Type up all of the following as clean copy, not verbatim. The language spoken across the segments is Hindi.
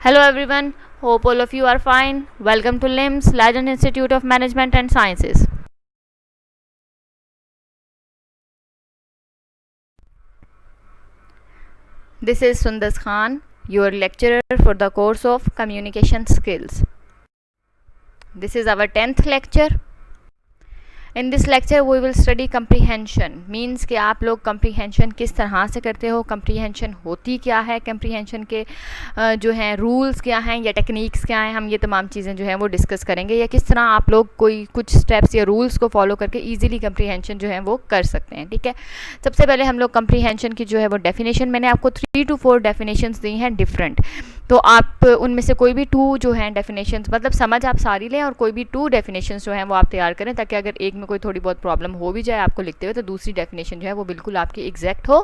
Hello everyone, hope all of you are fine. Welcome to LIMS, Leiden Institute of Management and Sciences. This is Sundas Khan, your lecturer for the course of Communication Skills. This is our 10th lecture. In this lecture we will study comprehension means कि आप लोग कम्प्रीहेंशन किस तरह से करते हो, कम्प्रीहेंशन होती क्या है, कम्प्रीहेंशन के जो हैं रूल्स क्या हैं या टेक्निक्स क्या हैं, हम ये तमाम चीज़ें जो हैं वो डिस्कस करेंगे या किस तरह आप लोग कोई कुछ स्टेप्स या रूल्स को फॉलो करके ईजिली कम्प्रीहेंशन जो है वो कर सकते हैं। ठीक है, सबसे पहले हम लोग कम्प्रीहेंशन की जो है वो डेफिनेशन, मैंने आपको 3 to 4 डेफिनेशंस दी हैं डिफरेंट, तो आप उनमें से कोई भी 2 जो हैं डेफिनेशंस, मतलब समझ आप सारी लें और कोई भी 2 डेफिनेशंस जो हैं वो आप तैयार करें, ताकि अगर एक में कोई थोड़ी बहुत प्रॉब्लम हो भी जाए आपको लिखते हुए तो दूसरी डेफिनेशन जो है वो बिल्कुल आपकी एग्जैक्ट हो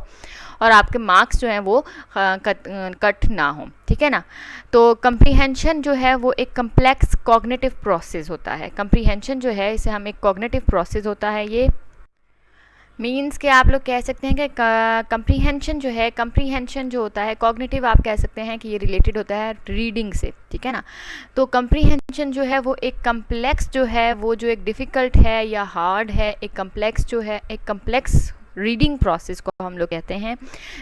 और आपके मार्क्स जो हैं वो कट ना हो। ठीक है ना। तो कम्प्रीहेंशन जो है वो एक कम्प्लेक्स कॉग्निटिव प्रोसेस होता है। कम्प्रीहेंशन जो है इसे हम एक कॉग्निटिव प्रोसेस होता है, ये मीन्स कि आप लोग कह सकते हैं कि कम्प्रीहेंशन जो होता है कॉग्निटिव, आप कह सकते हैं कि ये रिलेटेड होता है रीडिंग से। ठीक है ना। तो कम्प्रीहेंशन जो है वो एक कम्प्लेक्स जो है वो जो एक डिफ़िकल्ट है या हार्ड है, एक कम्प्लेक्स जो है एक कम्प्लेक्स रीडिंग प्रोसेस को हम लोग कहते हैं।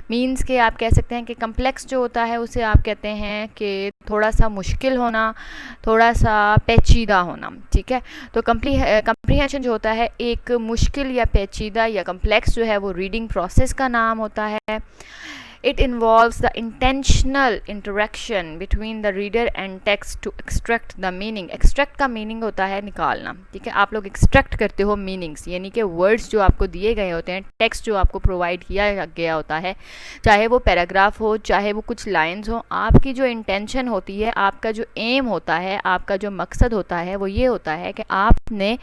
मीन्स के आप कह सकते हैं कि कम्प्लेक्स जो होता है उसे आप कहते हैं कि थोड़ा सा मुश्किल होना, थोड़ा सा पेचीदा होना। ठीक है। तो कम्प्रीहेंशन जो होता है एक मुश्किल या पेचीदा या कम्प्लेक्स जो है वो रीडिंग प्रोसेस का नाम होता है। It involves the intentional interaction between the reader and text to extract the meaning. Extract का meaning होता है निकालना। ठीक है, आप लोग extract करते हो meanings, यानी कि words जो आपको दिए गए होते हैं, text जो आपको provide किया गया होता है, चाहे वो पैराग्राफ हो, चाहे वो कुछ lines हो, आपकी जो intention होती है, आपका जो aim होता है, आपका जो मकसद होता है वो ये होता है कि आपने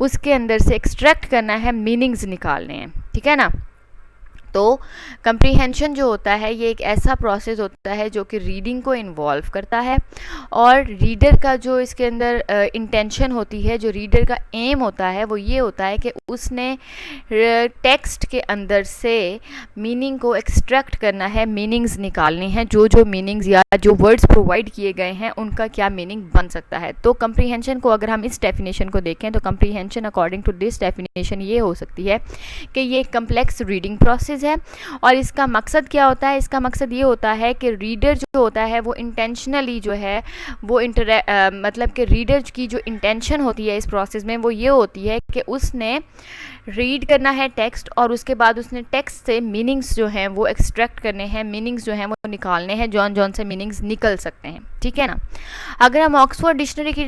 उसके अंदर से extract करना है, meanings निकालने हैं। ठीक है ना। तो कम्प्रीहेंशन जो होता है ये एक ऐसा प्रोसेस होता है जो कि रीडिंग को इन्वॉल्व करता है और रीडर का जो इसके अंदर इंटेंशन होती है, जो रीडर का एम होता है वो ये होता है कि उसने टेक्स्ट के अंदर से मीनिंग को एक्सट्रैक्ट करना है, मीनिंग्स निकालने हैं, जो मीनिंग्स या जो वर्ड्स प्रोवाइड किए गए हैं उनका क्या मीनिंग बन सकता है। तो कम्प्रीहेंशन को अगर हम इस डेफिनेशन को देखें तो comprehension according to this definition ये हो सकती है कि ये कम्प्लेक्स रीडिंग प्रोसेस है और इसका मकसद क्या होता है, इसका मकसद ये होता है कि रीडर जो होता है वो इंटेंशनली जो है वो मतलब कि रीडर की जो इंटेंशन होती है इस प्रोसेस में वो ये होती है कि उसने रीड करना है टेक्स्ट और उसके बाद उसने टेक्स्ट से मीनिंग्स जो हैं वो एक्सट्रैक्ट करने हैं, मीनिंग्स जो हैं वो निकालने हैं, जौन से मीनिंग्स निकल सकते हैं। ठीक है ना। अगर हम ऑक्सफोर्ड डिक्शनरी की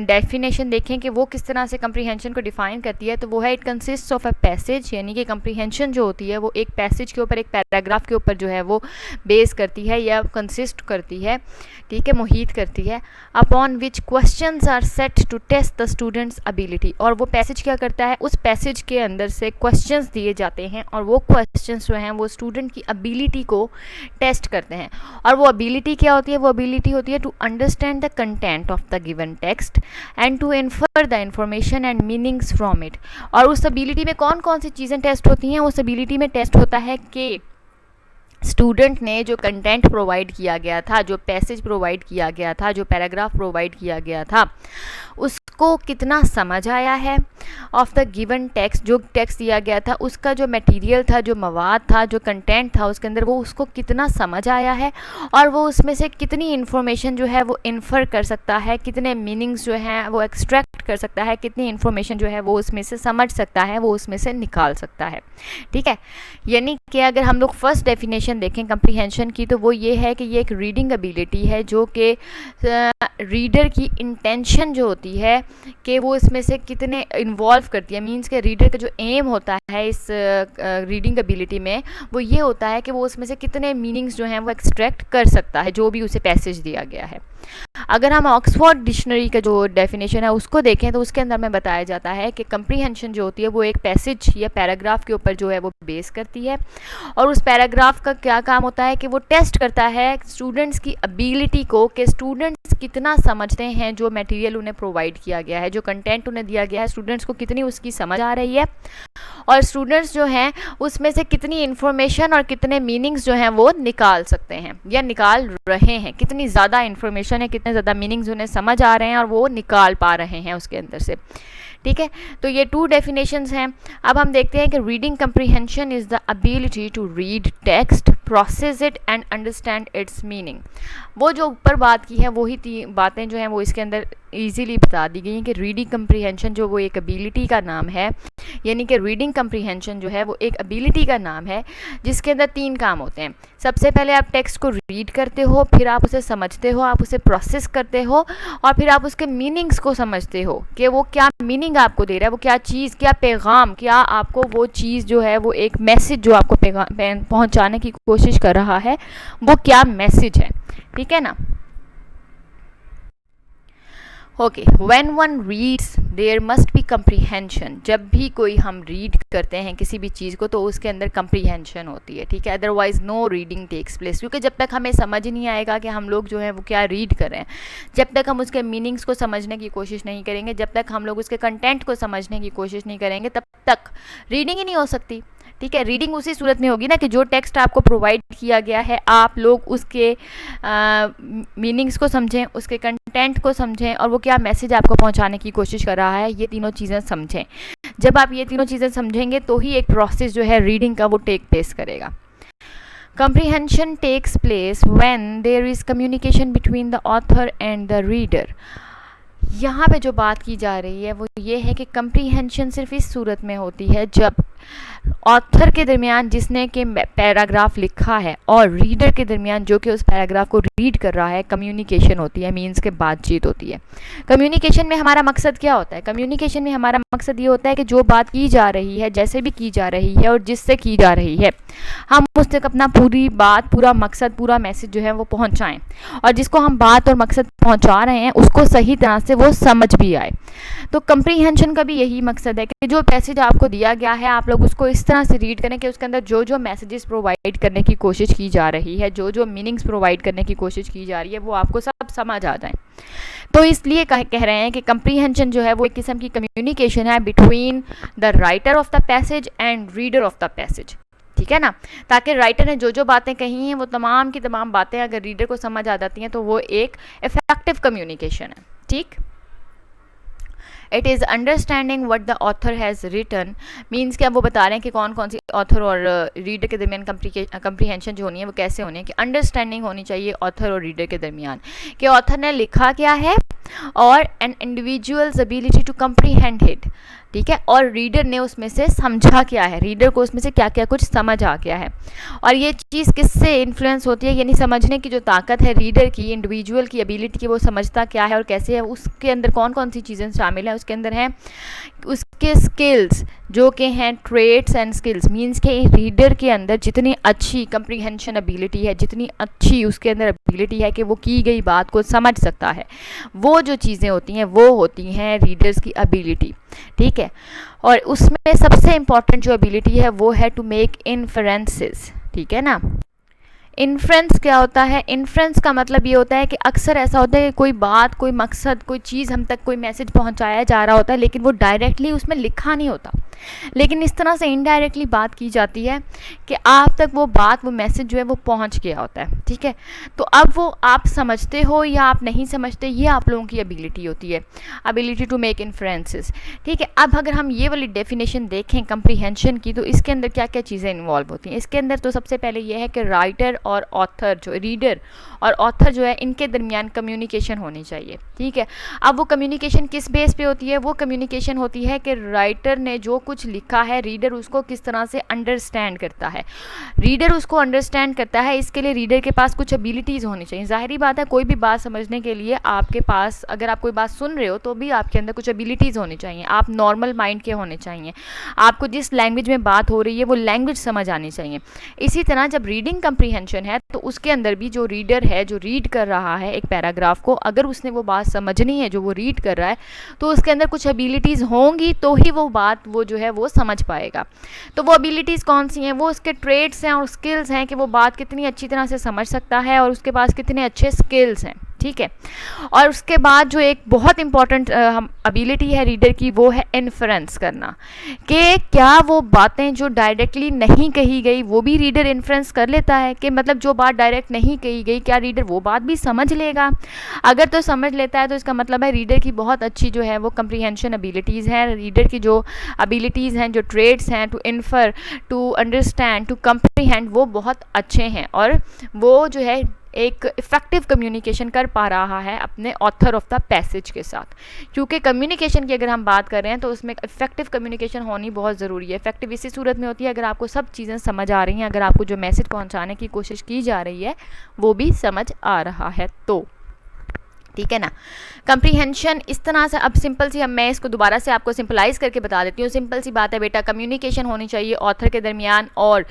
डेफिनेशन देखें कि वो किस तरह से कम्प्रीहेंशन को डिफ़ाइन करती है तो वो है it consist of a passage, यानी कि कम्प्रीहेंशन जो होती है वो एक पैसेज के ऊपर, एक पैराग्राफ के ऊपर जो है वो बेस करती है या कंसिस्ट करती है। ठीक है, मुहित करती है। Upon which questions are set to test the students' ability, और वो पैसेज क्या करता है, उस पैसेज के अंदर से क्वेश्चंस दिए जाते हैं और वो क्वेश्चंस जो हैं वो स्टूडेंट की एबिलिटी को टेस्ट करते हैं। और वो एबिलिटी क्या होती है, वो एबिलिटी होती है to understand the content of the given text and to infer the information and meanings from it. और उस एबिलिटी में कौन कौन सी चीज़ें टेस्ट होती हैं, उस एबिलिटी में टेस्ट होता है कि स्टूडेंट ने जो कंटेंट प्रोवाइड किया गया था, जो पैसेज प्रोवाइड किया गया था, जो पैराग्राफ प्रोवाइड किया गया था, उसको कितना समझ आया है ऑफ द गिवन टेक्स्ट, जो टेक्स्ट दिया गया था उसका जो मटेरियल था, जो मवाद था, जो कंटेंट था उसके अंदर, वो उसको कितना समझ आया है और वो उसमें से कितनी इन्फॉर्मेशन जो है वो इन्फर कर सकता है, कितने मीनिंग्स जो हैं वो एक्सट्रैक्ट कर सकता है, कितनी इन्फॉर्मेशन जो है वो उसमें से समझ सकता है, वो उसमें से निकाल सकता है। ठीक है, यानी कि अगर हम लोग फर्स्ट डेफिनेशन देखें कम्प्रीहेंशन की तो वो ये है कि ये एक रीडिंग एबिलिटी है जो कि रीडर की इंटेंशन जो होती है कि वो इसमें से कितने इन्वॉल्व करती है। मींस के रीडर का जो एम होता है इस रीडिंग एबिलिटी में वो ये होता है कि वो उसमें से कितने मीनिंग्स जो हैं वो एक्सट्रैक्ट कर सकता है जो भी उसे पैसेज दिया गया है। अगर हम ऑक्सफोर्ड डिक्शनरी का जो डेफिनेशन है उसको देखें तो उसके अंदर में बताया जाता है कि कंप्रीहेंशन जो होती है वो एक पैसेज या पैराग्राफ के ऊपर जो है वो बेस करती है, और उस पैराग्राफ का क्या काम होता है कि वो टेस्ट करता है स्टूडेंट्स की एबिलिटी को, कि स्टूडेंट्स कितना समझते हैं जो मटेरियल उन्हें प्रोवाइड किया गया है, जो कंटेंट उन्हें दिया गया है, स्टूडेंट्स को कितनी उसकी समझ आ रही है, और स्टूडेंट्स जो हैं उसमें से कितनी इन्फॉर्मेशन और कितने मीनिंग्स जो हैं वो निकाल सकते हैं या निकाल रहे हैं, कितनी ज़्यादा इन्फॉर्मेशन है, कितने ज़्यादा मीनिंग्स उन्हें समझ आ रहे हैं और वो निकाल पा रहे हैं उसके अंदर से। ठीक है, तो ये 2 डेफिनेशंस हैं। अब हम देखते हैं कि reading comprehension is the ability to read text, process it and understand its meaning. वो जो ऊपर बात की है वही बातें जो हैं वो इसके अंदर ईजीली बता दी गई हैं कि रीडिंग कंप्रीहेंशन जो वो एक एबिलिटी का नाम है, यानी कि रीडिंग कंप्रीहेंशन जो है वो एक एबिलिटी का नाम है जिसके अंदर 3 काम होते हैं। सबसे पहले आप टेक्स्ट को रीड करते हो, फिर आप उसे समझते हो, आप उसे प्रोसेस करते हो, और फिर आप उसके मीनिंग्स को समझते हो कि वो क्या मीनिंग आपको दे रहा है, वो क्या चीज़, क्या पैगाम, क्या आपको वो चीज़ जो है वो एक मैसेज जो आपको पहुंचाने की कोशिश कर रहा है वो क्या मैसेज है। ठीक है ना। Okay, when one reads there must be comprehension. जब भी कोई हम रीड करते हैं किसी भी चीज़ को तो उसके अंदर कंप्रीहेंशन होती है। ठीक है, otherwise no reading takes place, क्योंकि जब तक हमें समझ ही नहीं आएगा कि हम लोग जो है वो क्या रीड कर रहे हैं, जब तक हम उसके मीनिंग्स को समझने की कोशिश नहीं करेंगे, जब तक हम लोग उसके कंटेंट को समझने की कोशिश नहीं करेंगे, तब तक रीडिंग ही नहीं हो सकती। ठीक है, रीडिंग उसी सूरत में होगी ना कि जो टेक्स्ट आपको प्रोवाइड किया गया है आप लोग उसके मीनिंग्स को समझें, उसके कंटेंट को समझें और वो क्या मैसेज आपको पहुंचाने की कोशिश कर रहा है, ये तीनों चीज़ें समझें। जब आप ये तीनों चीज़ें समझेंगे तो ही एक प्रोसेस जो है रीडिंग का वो टेक प्लेस करेगा। Comprehension takes place when there is communication between the author and the reader। यहाँ पे जो बात की जा रही है वो ये है कि कंप्रीहेंशन सिर्फ इस सूरत में होती है जब ऑथर के दरमियान जिसने के पैराग्राफ लिखा है और रीडर के दरमियान जो कि उस पैराग्राफ को रीड कर रहा है कम्युनिकेशन होती है, मीन्स के बातचीत होती है। कम्युनिकेशन में हमारा मकसद क्या होता है? कम्युनिकेशन में हमारा मकसद ये होता है कि जो बात की जा रही है, जैसे भी की जा रही है और जिससे की जा रही है, हम उस तक अपना पूरी बात, पूरा मकसद, पूरा मैसेज जो है वो पहुँचाएँ, और जिसको हम बात और मकसद पहुँचा रहे हैं उसको सही तरह से वो समझ भी आए। तो कंप्रीहेंशन का भी यही मकसद है कि जो पैसेज आपको दिया गया है आप लोग उसको इस तरह से रीड करें कि उसके अंदर जो जो मैसेजेस प्रोवाइड करने की कोशिश की जा रही है, जो जो मीनिंग्स प्रोवाइड करने की कोशिश की जा रही है वो आपको सब समझ आ जाए। तो इसलिए कह रहे हैं कि कंप्रीहेंशन जो है वो एक किस्म की कम्युनिकेशन है between the writer of the passage and reader of the passage. ठीक है ना, ताकि राइटर ने जो जो बातें कही हैं वो तमाम की तमाम बातें अगर रीडर को समझ आ जाती हैं तो वो एक इफेक्टिव कम्युनिकेशन है। ठीक, it is understanding what the author has written, means कि अब वो बता रहे हैं कि कौन कौन सी ऑथर और रीडर के दरमियान कंप्रीहेंशन जो होनी है वो कैसे होनी है, कि अंडरस्टैंडिंग होनी चाहिए ऑथर और रीडर के दरमियान कि ऑथर ने लिखा क्या है और an individual's ability to comprehend it. ठीक है, और रीडर ने उसमें से समझा क्या है, रीडर को उसमें से क्या क्या कुछ समझ आ गया है। और ये चीज़ किससे इन्फ्लुएंस होती है, यानी समझने की जो ताकत है रीडर की, इंडिविजुअल की एबिलिटी की, वो समझता क्या है और कैसे है, उसके अंदर कौन कौन सी चीज़ें शामिल हैं। उसके अंदर हैं उसके स्किल्स जो कि हैं ट्रेट्स एंड स्किल्स, मीन्स के रीडर के अंदर जितनी अच्छी कंप्रीहेंशन एबिलिटी है, जितनी अच्छी उसके अंदर एबिलिटी है कि वो की गई बात को समझ सकता है, वो जो चीज़ें होती हैं वो होती हैं रीडर्स की एबिलिटी। ठीक है, और उसमें सबसे इम्पॉर्टेंट जो एबिलिटी है वो है टू मेक इन्फरेंसेस। ठीक है ना, इन्फ्रेंस क्या होता है? इन्फ्रेंस का मतलब ये होता है कि अक्सर ऐसा होता है कि कोई बात, कोई मकसद, कोई चीज़ हम तक, कोई मैसेज पहुंचाया जा रहा होता है लेकिन वो डायरेक्टली उसमें लिखा नहीं होता, लेकिन इस तरह से इनडायरेक्टली बात की जाती है कि आप तक वो बात, वो मैसेज जो है वो पहुंच गया होता है। ठीक है, तो अब वो आप समझते हो या आप नहीं समझते, ये आप लोगों की एबिलिटी होती है, एबिलिटी टू मेक इन्फ्रेंसेस। ठीक है, अब अगर हम ये वाली डेफिनेशन देखें कंप्रीहेंशन की तो इसके अंदर क्या क्या चीज़ें इन्वॉल्व होती हैं। इसके अंदर तो सबसे पहले ये है कि राइटर और ऑथर, जो रीडर और ऑथर जो है, इनके दरमियान कम्युनिकेशन होनी चाहिए। ठीक है, अब वो कम्युनिकेशन किस बेस पे होती है? वो कम्युनिकेशन होती है कि राइटर ने जो कुछ लिखा है रीडर उसको किस तरह से अंडरस्टैंड करता है, रीडर उसको अंडरस्टैंड करता है। इसके लिए रीडर के पास कुछ एबिलिटीज़ होनी चाहिए। जाहिर बात है कोई भी बात समझने के लिए आपके पास, अगर आप कोई बात सुन रहे हो तो भी आपके अंदर कुछ एबिलिटीज़ होनी चाहिए, आप नॉर्मल माइंड के होने चाहिए, आपको जिस लैंग्वेज में बात हो रही है वो लैंग्वेज समझ आनी चाहिए। इसी तरह जब रीडिंग कंप्रीहेंशन कम्प्रीहेंशन है, तो उसके अंदर भी जो रीडर है, जो रीड कर रहा है एक पैराग्राफ को, अगर उसने वो बात समझनी है जो वो रीड कर रहा है, तो उसके अंदर कुछ एबिलिटीज़ होंगी तो ही वो बात वो जो है वो समझ पाएगा। तो वो एबिलिटीज़ कौन सी हैं? वो उसके ट्रेड्स हैं और स्किल्स हैं कि वो बात कितनी अच्छी तरह से समझ सकता है और उसके पास कितने अच्छे स्किल्स हैं, ठीक है। और उसके बाद जो एक बहुत इंपॉर्टेंट एबिलिटी है रीडर की, वो है इन्फ्रेंस करना, कि क्या वो बातें जो डायरेक्टली नहीं कही गई वो भी रीडर इन्फ्रेंस कर लेता है, कि मतलब जो बात डायरेक्ट नहीं कही गई क्या रीडर वो बात भी समझ लेगा। अगर तो समझ लेता है तो इसका मतलब है रीडर की बहुत अच्छी जो है वो कम्प्रीहेंशन एबिलिटीज़ हैं। रीडर की जो एबिलिटीज़ हैं, जो ट्रेड्स हैं, to infer, to understand, to comprehend, वो बहुत अच्छे हैं और वो जो है एक इफ़ेक्टिव कम्युनिकेशन कर पा रहा है अपने ऑथर ऑफ द पैसेज के साथ। क्योंकि कम्युनिकेशन की अगर हम बात कर रहे हैं तो उसमें इफ़ेक्टिव कम्युनिकेशन होनी बहुत ज़रूरी है। इफ़ेक्टिव इसी सूरत में होती है अगर आपको सब चीज़ें समझ आ रही हैं, अगर आपको जो मैसेज पहुंचाने की कोशिश की जा रही है वो भी समझ आ रहा है तो, ठीक है ना। कम्प्रीहेंशन इस तरह से, अब सिंपल सी, अब मैं इसको दोबारा से आपको सिंपलाइज़ करके बता देती हूँ। सिंपल सी बात है बेटा, कम्युनिकेशन होनी चाहिए ऑथर के दरमियान और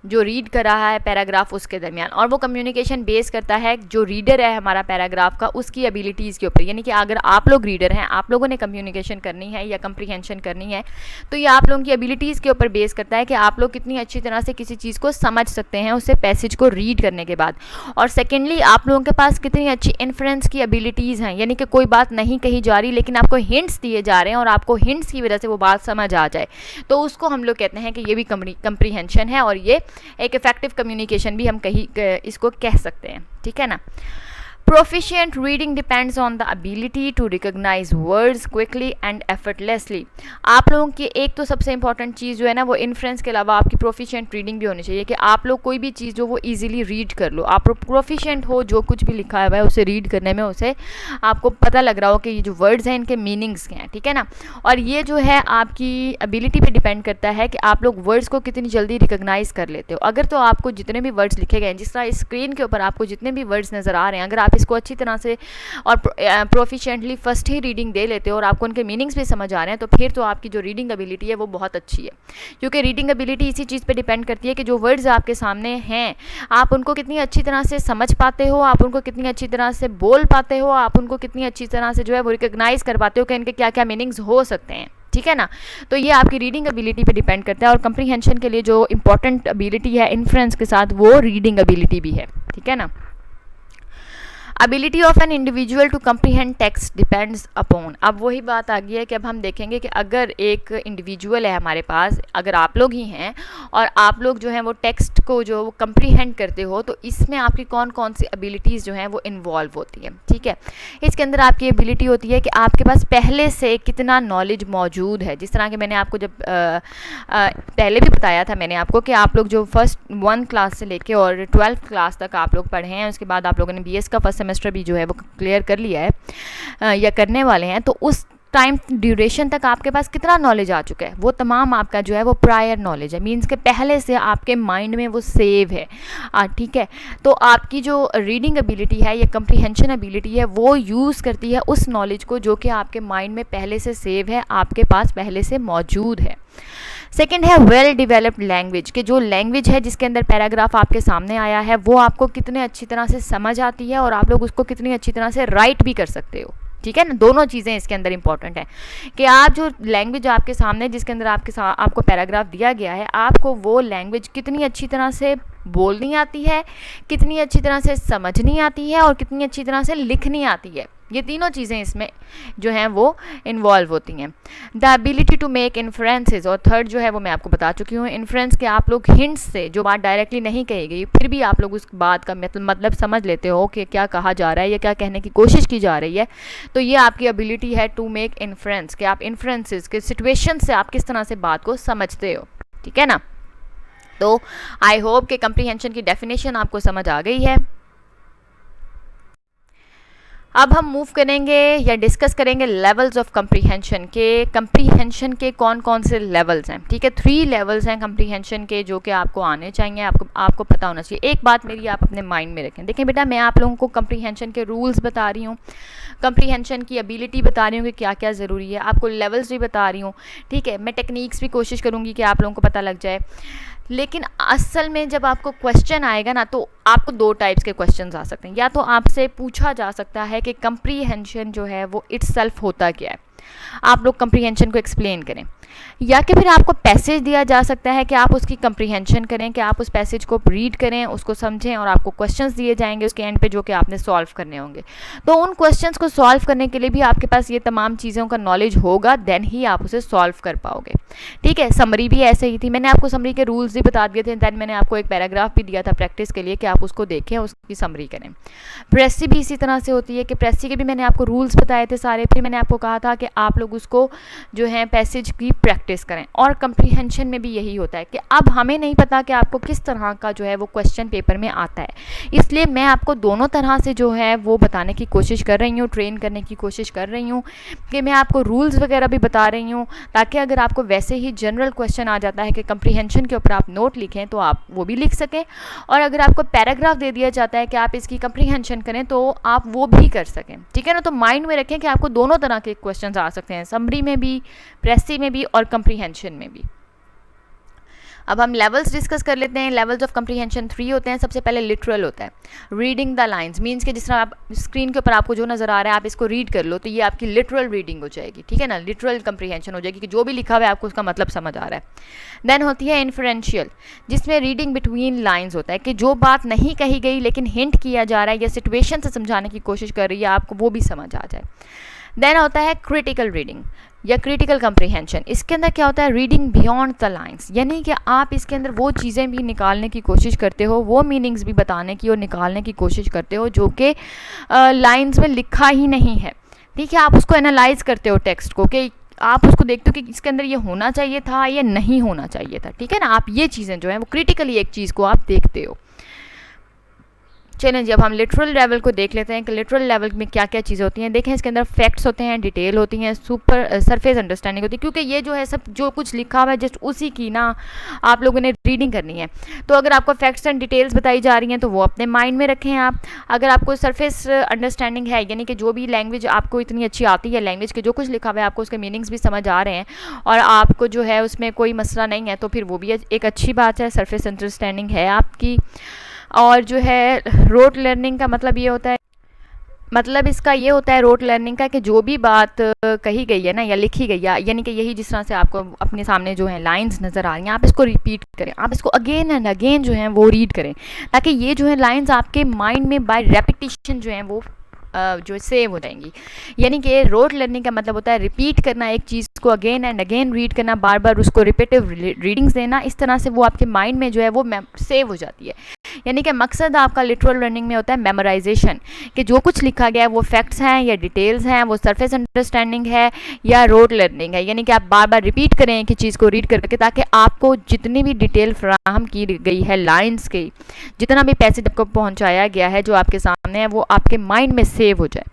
जो रीड कर रहा है पैराग्राफ उसके दरमियान, और वो कम्युनिकेशन बेस करता है जो रीडर है हमारा पैराग्राफ का उसकी एबिलिटीज़ के ऊपर। यानी कि अगर आप लोग रीडर हैं, आप लोगों ने कम्युनिकेशन करनी है या कम्प्रीहेंशन करनी है, तो ये आप लोगों की एबिलिटीज़ के ऊपर बेस करता है कि आप लोग कितनी अच्छी तरह से किसी चीज़ को समझ सकते हैं उससे पैसेज को रीड करने के बाद। और सेकेंडली, आप लोगों के पास कितनी अच्छी इन्फ्रेंस की एबिलिटीज़ हैं, यानी कि कोई बात नहीं कही जा रही लेकिन आपको हिंट्स दिए जा रहे हैं और आपको हिंट्स की वजह से वो बात समझ आ जाए, तो उसको हम लोग कहते हैं कि ये भी कम्प्रीहेंशन है और ये एक इफेक्टिव कम्युनिकेशन भी हम इसको कह सकते हैं, ठीक है ना। Proficient reading depends on the ability to recognize words quickly and effortlessly। आप लोगों की एक तो सबसे इंपॉर्टेंट चीज़ जो है ना वो इन्फ्रेंस के अलावा आपकी प्रोफिशिएंट रीडिंग भी होनी चाहिए, कि आप लोग कोई भी चीज़ जो वो इजीली रीड कर लो, आप प्रोफिशिएंट हो, जो कुछ भी लिखा हुआ है उसे रीड करने में उसे आपको पता लग रहा हो कि ये जो वर्ड्स हैं इनके मीनिंग्स क्या हैं, ठीक है ना। और ये जो है आपकी एबिलिटी पे डिपेंड करता है कि आप लोग वर्ड्स को कितनी जल्दी रिकॉग्नाइज कर लेते हो। अगर तो आपको जितने भी वर्ड्स लिखे गए हैं, जिस तरह स्क्रीन के ऊपर आपको जितने भी वर्ड्स नज़र आ रहे हैं, अगर आप इसको अच्छी तरह से और प्रोफिशिएंटली फर्स्ट ही रीडिंग दे लेते हो और आपको उनके मीनिंग्स भी समझ आ रहे हैं, तो फिर तो आपकी जो रीडिंग एबिलिटी है वो बहुत अच्छी है। क्योंकि रीडिंग एबिलिटी इसी चीज़ पे डिपेंड करती है कि जो वर्ड्स आपके सामने हैं आप उनको कितनी अच्छी तरह से समझ पाते हो, आप उनको कितनी अच्छी तरह से बोल पाते हो, आप उनको कितनी अच्छी तरह से जो है वो रिकॉग्नाइज कर पाते हो कि इनके क्या क्या मीनिंग्स हो सकते हैं, ठीक है ना। तो ये आपकी रीडिंग एबिलिटी पे डिपेंड करता है। और कम्प्रीहेंशन के लिए जो इंपॉर्टेंट एबिलिटी है इन्फ्रेंस के साथ, वो रीडिंग एबिलिटी भी है, ठीक है ना। Ability of an individual to comprehend text depends upon, अब वही बात आ गई है कि अब हम देखेंगे कि अगर एक इंडिविजुअल है हमारे पास, अगर आप लोग ही हैं और आप लोग जो हैं वो टेक्स्ट को जो कम्प्रीहेंड करते हो, तो इसमें आपकी कौन कौन सी एबिलिटीज़ जो हैं वो इन्वॉल्व होती है, ठीक है। इसके अंदर आपकी एबिलिटी होती है कि आपके पास पहले से कितना नॉलेज मौजूद है। जिस तरह के मैंने आपको जब पहले भी बताया था मैंने आपको कि आप लोग जो फर्स्ट 1 क्लास से लेके और 12th क्लास तक आप लोग पढ़े हैं, उसके बाद आप लोगों ने BS का फर्स्ट सेमेस्टर भी जो है वो क्लियर कर लिया है या करने वाले हैं, तो उस टाइम ड्यूरेशन तक आपके पास कितना नॉलेज आ चुका है, वो तमाम आपका जो है वो प्रायर नॉलेज है, मीन्स के पहले से आपके माइंड में वो सेव है, ठीक है। तो आपकी जो रीडिंग एबिलिटी है या कम्प्रीहेंशन एबिलिटी है वो यूज़ करती है उस नॉलेज को जो कि आपके माइंड में पहले से सेव है, आपके पास पहले से मौजूद है। सेकेंड है वेल डिवेलप्ड लैंग्वेज, कि जो लैंग्वेज है जिसके अंदर पैराग्राफ आपके सामने आया है वो आपको कितने अच्छी तरह से समझ आती है और आप लोग उसको कितनी अच्छी तरह से राइट भी कर सकते हो, ठीक है ना। दोनों चीज़ें इसके अंदर इंपॉर्टेंट है कि आप जो लैंग्वेज आपके सामने जिसके अंदर आपको पैराग्राफ दिया गया है, आपको वो लैंग्वेज कितनी अच्छी तरह से बोलनी आती है, कितनी अच्छी तरह से समझनी आती है और कितनी अच्छी तरह से लिखनी आती है। ये तीनों चीज़ें इसमें जो हैं वो इन्वॉल्व होती हैं। The ability to make inferences, और थर्ड जो है वो मैं आपको बता चुकी हूँ, इन्फ्रेंस के आप लोग हिंट्स से, जो बात डायरेक्टली नहीं कही गई फिर भी आप लोग उस बात का मतलब समझ लेते हो कि क्या कहा जा रहा है या क्या कहने की कोशिश की जा रही है, तो ये आपकी एबिलिटी है टू मेक इन्फ्रेंस, कि आप इन्फ्रेंसेस के सिचुएशन से आप किस तरह से बात को समझते हो, ठीक है ना। तो आई होप कि कम्प्रीहेंशन की डेफिनेशन आपको समझ आ गई है। अब हम मूव करेंगे या डिस्कस करेंगे लेवल्स ऑफ कम्प्रीहेंशन के कौन कौन से लेवल्स हैं, ठीक है। 3 लेवल्स हैं कम्प्रीहेंशन के जो कि आपको आने चाहिए, आपको पता होना चाहिए। एक बात मेरी आप अपने माइंड में रखें, देखें बेटा मैं आप लोगों को कम्प्रीहेंशन के रूल्स बता रही हूँ, कम्प्रीहेंशन की एबिलिटी बता रही हूँ कि क्या क्या ज़रूरी है, आपको लेवल्स भी बता रही हूँ, ठीक है। मैं टेक्निक्स भी कोशिश करूँगी कि आप लोगों को पता लग जाए। लेकिन असल में जब आपको क्वेश्चन आएगा ना, तो आपको दो टाइप्स के क्वेश्चंस आ सकते हैं। या तो आपसे पूछा जा सकता है कि कंप्रीहेंशन जो है वो इट्सेल्फ होता क्या है, आप लोग कंप्रीहेंशन को एक्सप्लेन करें, या कि फिर आपको पैसेज दिया जा सकता है कि आप उसकी कंप्रीहेंशन करें, कि आप उस पैसेज को रीड करें, उसको समझें, और आपको क्वेश्चंस दिए जाएंगे उसके एंड पे जो कि आपने सॉल्व करने होंगे। तो उन क्वेश्चंस को सॉल्व करने के लिए भी आपके पास ये तमाम चीज़ों का नॉलेज होगा, देन ही आप उसे सॉल्व कर पाओगे। ठीक है, समरी भी ऐसे ही थी, मैंने आपको समरी के रूल्स भी बता दिए थे, दैन मैंने आपको एक पैराग्राफ भी दिया था प्रैक्टिस के लिए कि आप उसको देखें, उसकी समरी करें। प्रेसी भी इसी तरह से होती है कि प्रेसी के भी मैंने आपको रूल्स बताए थे सारे, फिर मैंने आपको कहा था कि आप लोग उसको जो है पैसेज की प्रैक्टिस करें। और कंप्रीहेंशन में भी यही होता है कि अब हमें नहीं पता कि आपको किस तरह का जो है वो क्वेश्चन पेपर में आता है, इसलिए मैं आपको दोनों तरह से जो है वो बताने की कोशिश कर रही हूँ, ट्रेन करने की कोशिश कर रही हूँ, कि मैं आपको रूल्स वगैरह भी बता रही हूँ, ताकि अगर आपको वैसे ही जनरल क्वेश्चन आ जाता है कि कंप्रीहेंशन के ऊपर आप नोट लिखें तो आप वो भी लिख सकें, और अगर आपको पैराग्राफ दे दिया जाता है कि आप इसकी कंप्रीहेंशन करें तो आप वो भी कर सकें। ठीक है ना, तो माइंड में रखें कि आपको दोनों तरह के क्वेश्चंस आ सकते हैं, समरी में भी, प्रेसी में भी, और कंप्रीहेंशन में भी। अब हम लेवल्स डिस्कस कर लेते हैं। लेवल्स ऑफ कंप्रीहेंशन 3 होते हैं। सबसे पहले लिटरल होता है, रीडिंग द लाइंस, मीन्स कि जिस तरह आप स्क्रीन के ऊपर आपको जो नज़र आ रहा है आप इसको रीड कर लो तो ये आपकी लिटरल रीडिंग हो जाएगी। ठीक है ना, लिटरल कंप्रीहेंशन हो जाएगी कि जो भी लिखा हुआ है आपको उसका मतलब समझ आ रहा है। देन होती है इन्फरेंशियल, जिसमें रीडिंग बिटवीन लाइन्स होता है कि जो बात नहीं कही गई लेकिन हिंट किया जा रहा है या सिचुएशन से समझाने की कोशिश कर रही है आपको, वो भी समझ आ जाए। देन होता है क्रिटिकल रीडिंग या क्रिटिकल कंप्रीहेंशन। इसके अंदर क्या होता है, रीडिंग बियॉन्ड द लाइंस, यानी कि आप इसके अंदर वो चीज़ें भी निकालने की कोशिश करते हो, वो मीनिंग्स भी बताने की और निकालने की कोशिश करते हो जो कि लाइंस में लिखा ही नहीं है। ठीक है, आप उसको एनालाइज करते हो टेक्स्ट को, कि आप उसको देखते हो कि इसके अंदर ये होना चाहिए था या नहीं होना चाहिए था। ठीक है ना, आप ये चीज़ें जो हैं वो क्रिटिकली एक चीज़ को आप देखते हो। चलें जब हम लिटरल लेवल को देख लेते हैं कि लिटरल लेवल में क्या क्या चीज़ें होती हैं। देखें, इसके अंदर फैक्ट्स होते हैं, डिटेल होती हैं, सुपर सरफेस अंडरस्टैंडिंग होती है, क्योंकि ये जो है सब जो कुछ लिखा हुआ है जस्ट उसी की ना आप लोगों ने रीडिंग करनी है। तो अगर आपको फैक्ट्स एंड डिटेल्स बताई जा रही हैं तो वो अपने माइंड में रखें आप। अगर आपको सरफेस अंडरस्टैंडिंग है, यानी कि जो भी लैंग्वेज आपको इतनी अच्छी आती है, लैंग्वेज के जो कुछ लिखा हुआ है आपको उसके मीनिंग्स भी समझ आ रहे हैं और आपको जो है उसमें कोई मसला नहीं है, तो फिर वो भी एक अच्छी बात है, सरफेस अंडरस्टैंडिंग है आपकी। और जो है रोट लर्निंग का मतलब ये होता है, मतलब इसका ये होता है रोट लर्निंग का, कि जो भी बात कही गई है ना या लिखी गई है, यानी कि यही जिस तरह से आपको अपने सामने जो है लाइंस नज़र आ रही हैं, आप इसको रिपीट करें, आप इसको अगेन एंड अगेन जो है वो रीड करें, ताकि ये जो है लाइंस आपके माइंड में बाय रेपिटेशन जो है वो जो सेव हो जाएंगी। यानी कि रोट लर्निंग का मतलब होता है रिपीट करना, एक चीज़ को अगेन एंड अगेन रीड करना, बार बार उसको रिपीटिव रीडिंग्स देना, इस तरह से वो आपके माइंड में जो है वो सेव हो जाती है। यानी कि मकसद आपका लिटरल लर्निंग में होता है मेमोराइजेशन, कि जो कुछ लिखा गया है वो फैक्ट्स हैं या डिटेल्स हैं, वो सरफेस अंडरस्टैंडिंग है या रोट लर्निंग है, यानी कि आप बार बार रिपीट करें कि चीज़ को रीड करके, ताकि आपको जितनी भी डिटेल फराहम की गई है लाइन्स की, जितना भी पैसेज आपको पहुँचाया गया है जो आपके सामने है, वो आपके माइंड में सेव हो जाए।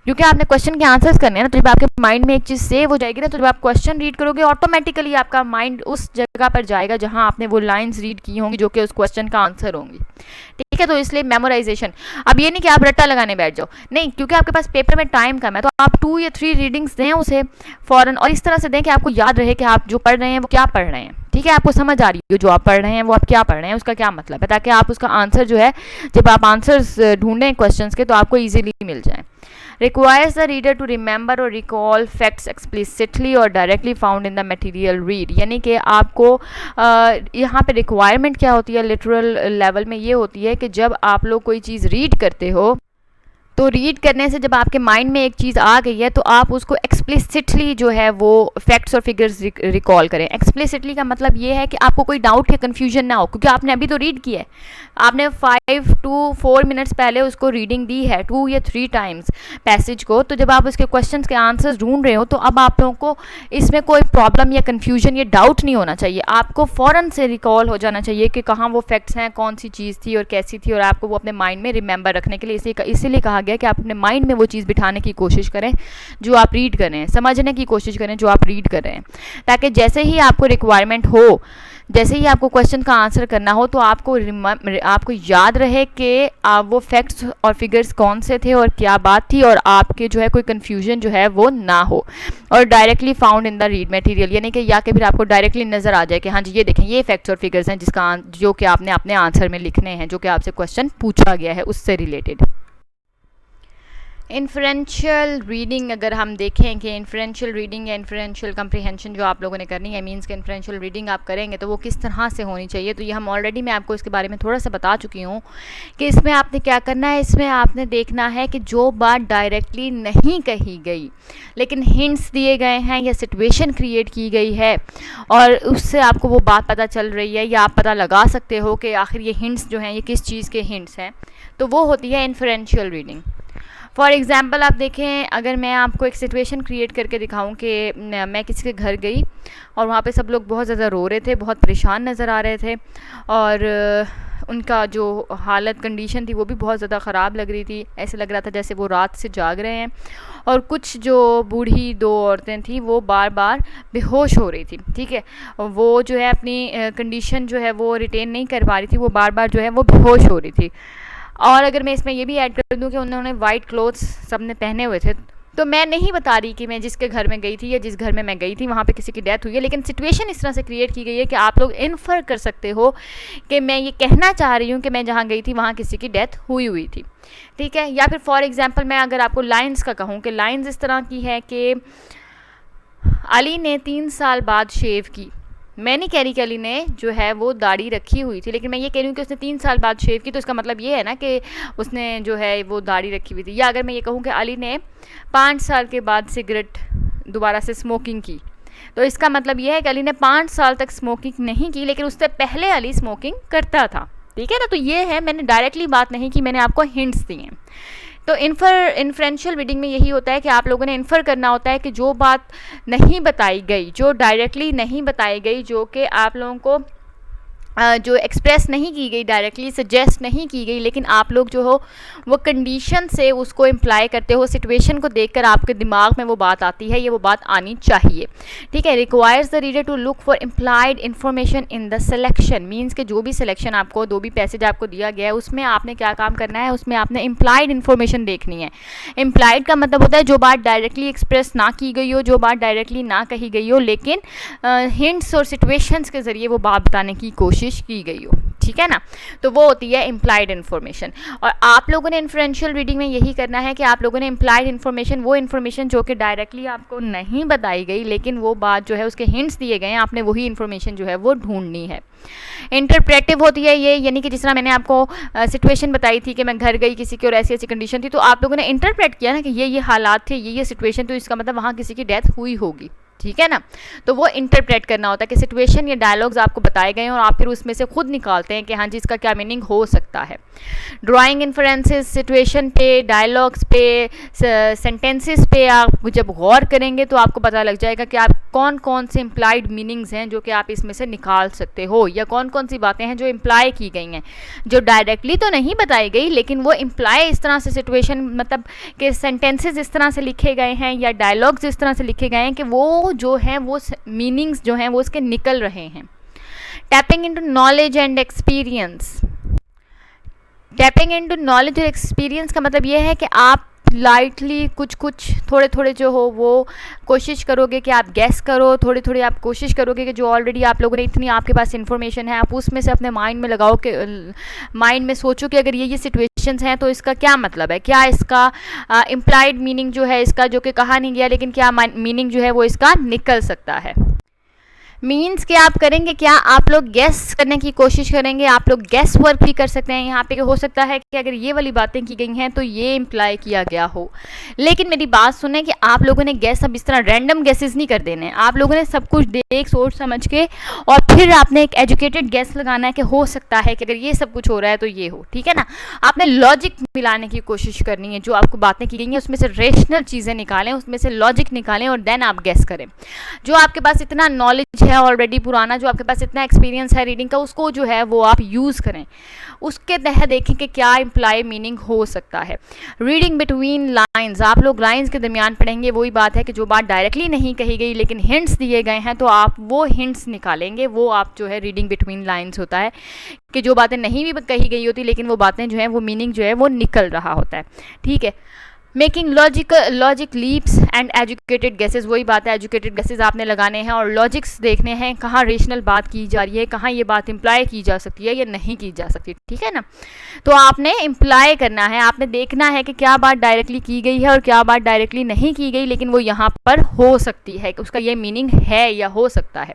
क्योंकि आपने क्वेश्चन के आंसर्स करने हैं ना, तो जब आपके माइंड में एक चीज़ सेव हो जाएगी ना, तो जब आप क्वेश्चन रीड करोगे ऑटोमेटिकली आपका माइंड उस जगह पर जाएगा जहां आपने वो लाइंस रीड की होंगी जो कि उस क्वेश्चन का आंसर होंगी। ठीक है, तो इसलिए मेमोराइजेशन। अब ये नहीं कि आप रट्टा लगाने बैठ जाओ, नहीं, क्योंकि आपके पास पेपर में टाइम कम है, तो आप 2 या 3 रीडिंग्स दें उसे फ़ौरन, और इस तरह से दें कि आपको याद रहे कि आप जो पढ़ रहे हैं वो क्या पढ़ रहे हैं। ठीक है, आपको समझ आ रही है जो आप पढ़ रहे हैं वो आप क्या पढ़ रहे हैं, उसका क्या मतलब है, ताकि आप उसका आंसर जो है जब आप आंसर्स ढूंढें क्वेश्चंस के तो आपको ईजिली मिल जाए। requires the reader to remember or recall facts explicitly or directly found in the material read, यानी कि आपको यहाँ पे रिक्वायरमेंट क्या होती है लिटरल लेवल में, ये होती है कि जब आप लोग कोई चीज़ रीड करते हो तो रीड करने से जब आपके माइंड में एक चीज़ आ गई है तो आप उसको एक्सप्लिसिटली जो है वो फैक्ट्स और फिगर्स रिकॉल करें। एक्सप्लिसिटली का मतलब ये है कि आपको कोई डाउट या कन्फ्यूजन ना हो, क्योंकि आपने अभी तो रीड किया है, आपने 5 to 4 मिनट्स पहले उसको रीडिंग दी है 2 या 3 टाइम्स पैसेज को, तो जब आप उसके क्वेश्चंस के आंसर्स ढूंढ रहे हो तो अब आप लोगों को इसमें कोई प्रॉब्लम या कन्फ्यूजन या डाउट नहीं होना चाहिए, आपको फ़ौरन से रिकॉल हो जाना चाहिए कि कहाँ वो फैक्ट्स हैं, कौन सी चीज़ थी और कैसी थी, और आपको वो अपने माइंड में रिमेंबर रखने के लिए इसीलिए कहा गया कि आप अपने माइंड में वो चीज़ बिठाने की कोशिश करें जो आप रीड कर रहे हैं, समझने की कोशिश करें जो आप रीड कर रहे हैं, ताकि जैसे ही आपको रिक्वायरमेंट हो, जैसे ही आपको क्वेश्चन का आंसर करना हो, तो आपको याद रहे कि आप वो फैक्ट्स और फिगर्स कौन से थे और क्या बात थी, और आपके जो है कोई कन्फ्यूजन जो है वो ना हो, और directly found in the read material, यानी कि या कि फिर आपको डायरेक्टली नज़र आ जाए कि हाँ जी ये देखें ये फैक्ट्स और फिगर्स हैं जो कि आपने अपने आंसर में लिखने हैं, जो कि आपसे क्वेश्चन पूछा गया है उससे रिलेटेड। इन्फ्रेंशियल रीडिंग अगर हम देखें कि इन्फ्रेंशियल रीडिंग या इन्फ्रेंशियल कंप्रीहेंशन जो आप लोगों ने करनी है, मीन्स कि इन्फ्रेंशियल रीडिंग आप करेंगे तो वो किस तरह से होनी चाहिए, तो ये हम ऑलरेडी मैं आपको इसके बारे में थोड़ा सा बता चुकी हूँ कि इसमें आपने क्या करना है, इसमें आपने देखना है कि जो बात डायरेक्टली नहीं कही गई लेकिन हिंट्स दिए गए हैं या सिचुएशन क्रिएट की गई है और उससे आपको वो बात पता चल रही है, या आप पता लगा सकते हो कि आखिर ये हिंट्स जो हैं ये किस चीज़ के हिंट्स हैं, तो वो होती है इन्फ्रेंशियल रीडिंग। फॉर एग्ज़ाम्पल आप देखें, अगर मैं आपको एक सिचुएशन क्रिएट करके दिखाऊं कि मैं किसी के घर गई और वहाँ पे सब लोग बहुत ज़्यादा रो रहे थे, बहुत परेशान नज़र आ रहे थे, और उनका जो हालत कंडीशन थी वो भी बहुत ज़्यादा ख़राब लग रही थी, ऐसे लग रहा था जैसे वो रात से जाग रहे हैं, और कुछ जो बूढ़ी 2 औरतें थी वो बार बार बेहोश हो रही थी, ठीक है, वो जो है अपनी कंडीशन जो है वो रिटेन नहीं कर पा रही थी, वो बार बार जो है वो बेहोश हो रही थी। और अगर मैं इसमें ये भी ऐड कर दूं कि उन्होंने वाइट क्लोथ्स सब ने पहने हुए थे, तो मैं नहीं बता रही कि मैं जिसके घर में गई थी या जिस घर में मैं गई थी वहाँ पे किसी की डेथ हुई है, लेकिन सिचुएशन इस तरह से क्रिएट की गई है कि आप लोग इन्फर कर सकते हो कि मैं ये कहना चाह रही हूँ कि मैं जहाँ गई थी वहाँ किसी की डेथ हुई थी, ठीक है। या फिर फॉर एग्ज़ाम्पल मैं अगर आपको लाइन्स का कहूँ कि लाइन्स इस तरह की है कि अली ने 3 साल बाद शेव की। मैं नहीं कह रही कि अली ने जो है वो दाढ़ी रखी हुई थी, लेकिन मैं ये कह रही हूँ कि उसने 3 साल बाद शेव की, तो इसका मतलब ये है ना कि उसने जो है वो दाढ़ी रखी हुई थी। या अगर मैं ये कहूँ कि अली ने 5 साल के बाद सिगरेट दोबारा से स्मोकिंग की, तो इसका मतलब ये है कि अली ने 5 साल तक स्मोकिंग नहीं की, लेकिन उससे पहले अली स्मोकिंग करता था, ठीक है ना। तो ये है, मैंने डायरेक्टली बात नहीं की, मैंने आपको हिंट्स दिए हैं। तो इन्फ्रेंशियल रीडिंग में यही होता है कि आप लोगों ने इन्फर करना होता है कि जो बात नहीं बताई गई, जो डायरेक्टली नहीं बताई गई, जो कि आप लोगों को जो एक्सप्रेस नहीं की गई, डायरेक्टली सजेस्ट नहीं की गई, लेकिन आप लोग जो हो वो कंडीशन से उसको इम्प्लाई करते हो, सिचुएशन को देखकर आपके दिमाग में वो बात आती है, ये वो बात आनी चाहिए, ठीक है। Requires the reader to look for implied information in the selection, means के जो भी सिलेक्शन आपको, जो भी पैसेज आपको दिया गया है उसमें आपने क्या काम करना है, उसमें आपने इम्प्लाइड इन्फॉर्मेशन देखनी है। इम्प्लाइड का मतलब होता है जो बात डायरेक्टली एक्सप्रेस ना की गई हो, जो बात डायरेक्टली ना कही गई हो, लेकिन हिंट्स और सिचुएशंस के ज़रिए वो बात बताने की कोशिश की गई हो, ठीक है ना। तो वो होती है इम्प्लाइड इन्फॉर्मेशन। और आप लोगों ने इन्फ्रेंशियल रीडिंग में यही करना है कि आप लोगों ने इम्प्लाइड इन्फॉर्मेशन, वो इन्फॉर्मेशन जो कि डायरेक्टली आपको नहीं बताई गई लेकिन वो बात जो है उसके हिंट्स दिए गए हैं, आपने वही इन्फॉर्मेशन जो है वो ढूंढनी है। इंटरप्रेटिव होती है ये, यानी कि जिस तरह मैंने आपको सिचुएशन बताई थी कि मैं घर गई किसी की और ऐसी ऐसी कंडीशन थी, तो आप लोगों ने इंटरप्रेट किया ना कि ये हालात थे, ये सिचुएशन, तो इसका मतलब वहाँ किसी की डेथ हुई होगी, ठीक है ना। तो वो इंटरप्रेट करना होता है कि सिचुएशन या डायलॉग्स आपको बताए गए हैं और आप फिर उसमें से खुद निकालते हैं कि हाँ जी इसका क्या मीनिंग हो सकता है। ड्राइंग इन्फ्रेंसेस सिचुएशन पे, डायलॉग्स पे, सेंटेंसेस पे आप जब गौर करेंगे तो आपको पता लग जाएगा कि आप कौन कौन से इम्प्लाइड मीनिंग्स हैं जो कि आप इसमें से निकाल सकते हो, या कौन कौन सी बातें हैं जो इम्प्लाई की गई हैं, जो डायरेक्टली तो नहीं बताई गई लेकिन वो इम्प्लाई इस तरह से सिचुएशन, मतलब कि सेंटेंसेस इस तरह से लिखे गए हैं या डायलॉग्स इस तरह से लिखे गए हैं कि वो जो हैं वो मीनिंग्स जो हैं वो उसके निकल रहे हैं। Tapping into knowledge and experience, tapping into knowledge और एक्सपीरियंस का मतलब ये है कि आप लाइटली कुछ थोड़े थोड़े जो हो वो कोशिश करोगे कि आप गैस करो, थोड़ी थोड़ी आप कोशिश करोगे कि जो ऑलरेडी आप लोगों ने इतनी आपके पास इन्फॉर्मेशन है आप उसमें से अपने माइंड में लगाओ, कि माइंड में सोचो कि अगर ये सिचुएशंस हैं तो इसका क्या मतलब है, क्या इसका इम्प्लाइड मीनिंग जो है इसका, जो कि कहा नहीं गया लेकिन क्या मीनिंग जो है वो इसका निकल सकता है। मीन्स कि आप करेंगे क्या, आप लोग गैस करने की कोशिश करेंगे, आप लोग गैस वर्क भी कर सकते हैं यहाँ पे कि हो सकता है कि अगर ये वाली बातें की गई हैं तो ये इम्प्लाई किया गया हो। लेकिन मेरी बात सुने कि आप लोगों ने गैस अब इस तरह रैंडम गैसेस नहीं कर देने, आप लोगों ने सब कुछ देख सोच समझ के और फिर आपने एक एजुकेटेड गैस लगाना है कि हो सकता है कि अगर ये सब कुछ हो रहा है तो ये हो, ठीक है ना। आपने लॉजिक मिलाने की कोशिश करनी है, जो आपको बातें की गई हैं उसमें से रेशनल चीज़ें निकालें, उसमें से लॉजिक निकालें और देन आप गैस करें। जो आपके पास इतना नॉलेज है ऑलरेडी पुराना, जो आपके पास इतना एक्सपीरियंस है रीडिंग का, उसको जो है वो आप यूज़ करें, उसके तहत देखें कि क्या इम्प्लाई मीनिंग हो सकता है। रीडिंग बिटवीन लाइंस, आप लोग लाइंस के दरमियान पढ़ेंगे, वही बात है कि जो बात डायरेक्टली नहीं कही गई लेकिन हिंट्स दिए गए हैं, तो आप वो हिंट्स निकालेंगे, वो आप जो है रीडिंग बिटवीन लाइंस होता है कि जो बातें नहीं भी कही गई होती लेकिन वो बातें जो है वो मीनिंग जो है वो निकल रहा होता है, ठीक है। Making logic leaps and educated guesses, वही बात है, एजुकेटेड गेसेस आपने लगाने हैं और लॉजिक्स देखने हैं, कहाँ रेशनल बात की जा रही है, कहाँ ये बात इम्प्लाई की जा सकती है या नहीं की जा सकती, ठीक है ना। तो आपने इम्प्लाई करना है, आपने देखना है कि क्या बात डायरेक्टली की गई है और क्या बात डायरेक्टली नहीं की गई लेकिन वो यहाँ पर हो सकती है, उसका ये मीनिंग है या हो सकता है।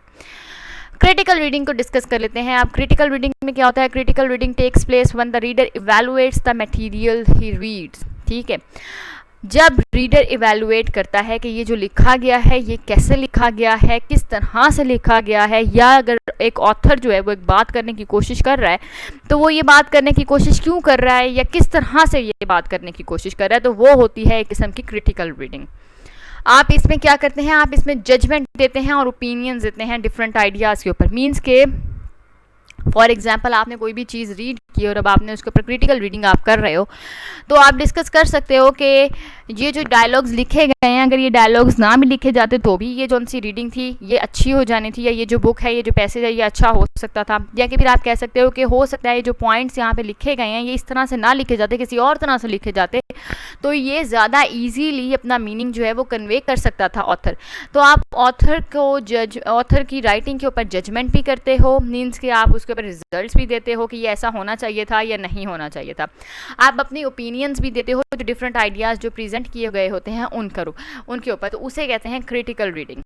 क्रिटिकल रीडिंग को डिस्कस कर लेते हैं। अब क्रिटिकल रीडिंग में क्या होता है? Critical reading takes place when the reader evaluates the material he reads, ठीक है। जब रीडर इवैल्यूएट करता है कि ये जो लिखा गया है ये कैसे लिखा गया है, किस तरह से लिखा गया है, या अगर एक ऑथर जो है वो एक बात करने की कोशिश कर रहा है तो वो ये बात करने की कोशिश क्यों कर रहा है या किस तरह से ये बात करने की कोशिश कर रहा है, तो वो होती है एक किस्म की क्रिटिकल रीडिंग। आप इसमें क्या करते हैं? आप इसमें जजमेंट देते हैं और ओपिनियंस देते हैं डिफरेंट आइडियाज़ के ऊपर। मीन्स के फॉर एग्जाम्पल आपने कोई भी चीज़ रीड की और अब आपने उसके ऊपर क्रिटिकल रीडिंग आप कर रहे हो, तो आप डिस्कस कर सकते हो कि ये जो डायलॉग्स लिखे गए हैं, अगर ये डायलॉग्स ना भी लिखे जाते तो भी ये जो सी रीडिंग थी ये अच्छी हो जानी थी, या ये जो बुक है, ये जो पैसेज है, ये अच्छा हो सकता था। या कि फिर आप कह सकते हो कि हो सकता है ये जो पॉइंट्स यहाँ पे लिखे गए हैं ये इस तरह से ना लिखे जाते, किसी और तरह से लिखे जाते, तो ये ज़्यादा ईजीली अपना मीनिंग जो है वो कन्वे कर सकता था ऑथर। तो आप ऑथर की राइटिंग के ऊपर जजमेंट भी करते हो, मीन्स कि आप उसके ऊपर रिजल्ट्स भी देते हो कि ये ऐसा होना चाहिए था या नहीं होना चाहिए था। आप अपनी ओपिनियंस भी देते हो, जो डिफरेंट आइडियाज़ जो प्रेजेंट किए गए होते हैं उनके ऊपर, तो उसे कहते हैं critical reading.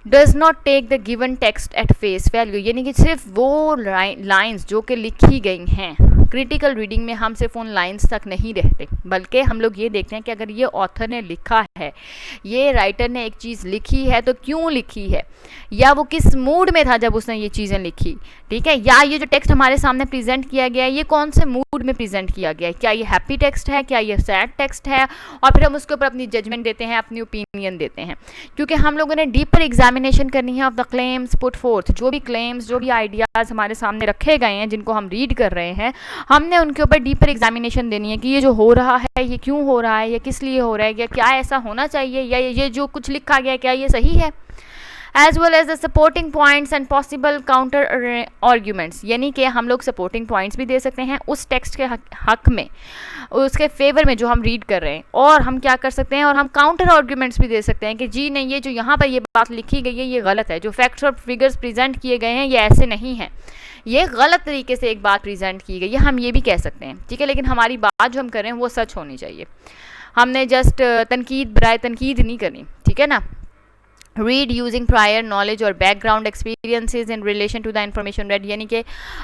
Does not take the given text at face value, यानी कि सिर्फ वो लाइन्स जो कि लिखी गई हैं, क्रिटिकल रीडिंग में हम सिर्फ उन लाइंस तक नहीं रहते, बल्कि हम लोग ये देखते हैं कि अगर ये ऑथर ने लिखा है, ये राइटर ने एक चीज़ लिखी है तो क्यों लिखी है, या वो किस मूड में था जब उसने ये चीज़ें लिखी, ठीक है। या ये जो टेक्स्ट हमारे सामने प्रेजेंट किया गया है ये कौन से मूड में प्रेजेंट किया गया है, क्या ये हैप्पी टेक्स्ट है, क्या ये सैड टेक्स्ट है, और फिर हम उसके ऊपर अपनी जजमेंट देते हैं, अपनी ओपिनियन देते हैं। क्योंकि हम लोगों ने डीपर एग्जामिनेशन करनी है of the claims put fourth, जो भी क्लेम्स, जो भी आइडियाज़ हमारे सामने रखे गए हैं जिनको हम रीड कर रहे हैं, हमने उनके ऊपर डीपर एग्जामिनेशन देनी है कि ये जो हो रहा है ये क्यों हो रहा है, या किस लिए हो रहा है, या क्या ऐसा होना चाहिए, या ये जो कुछ लिखा गया क्या ये सही है, as well as the supporting points and possible counter arguments, यानी कि हम लोग सपोर्टिंग पॉइंट्स भी दे सकते हैं उस टेक्स्ट के हक में, उसके फेवर में जो हम रीड कर रहे हैं, और हम क्या कर सकते हैं, और हम काउंटर आर्ग्यूमेंट्स भी दे सकते हैं कि जी नहीं, ये जो यहाँ पर ये बात लिखी गई है ये गलत है, जो फैक्ट्स और फिगर्स प्रेजेंट किए गए हैं ये ऐसे नहीं है, ये गलत तरीके से एक बात प्रेजेंट की गई है, हम ये भी कह सकते हैं, ठीक है। लेकिन हमारी बात जो हम कर रहे हैं वो सच होनी चाहिए, हमने जस्ट तनकीद बराए तनकीद नहीं करनी, ठीक है ना। रीड यूजिंग प्रायर नॉलेज और background experiences in relation to the information read, यानी कि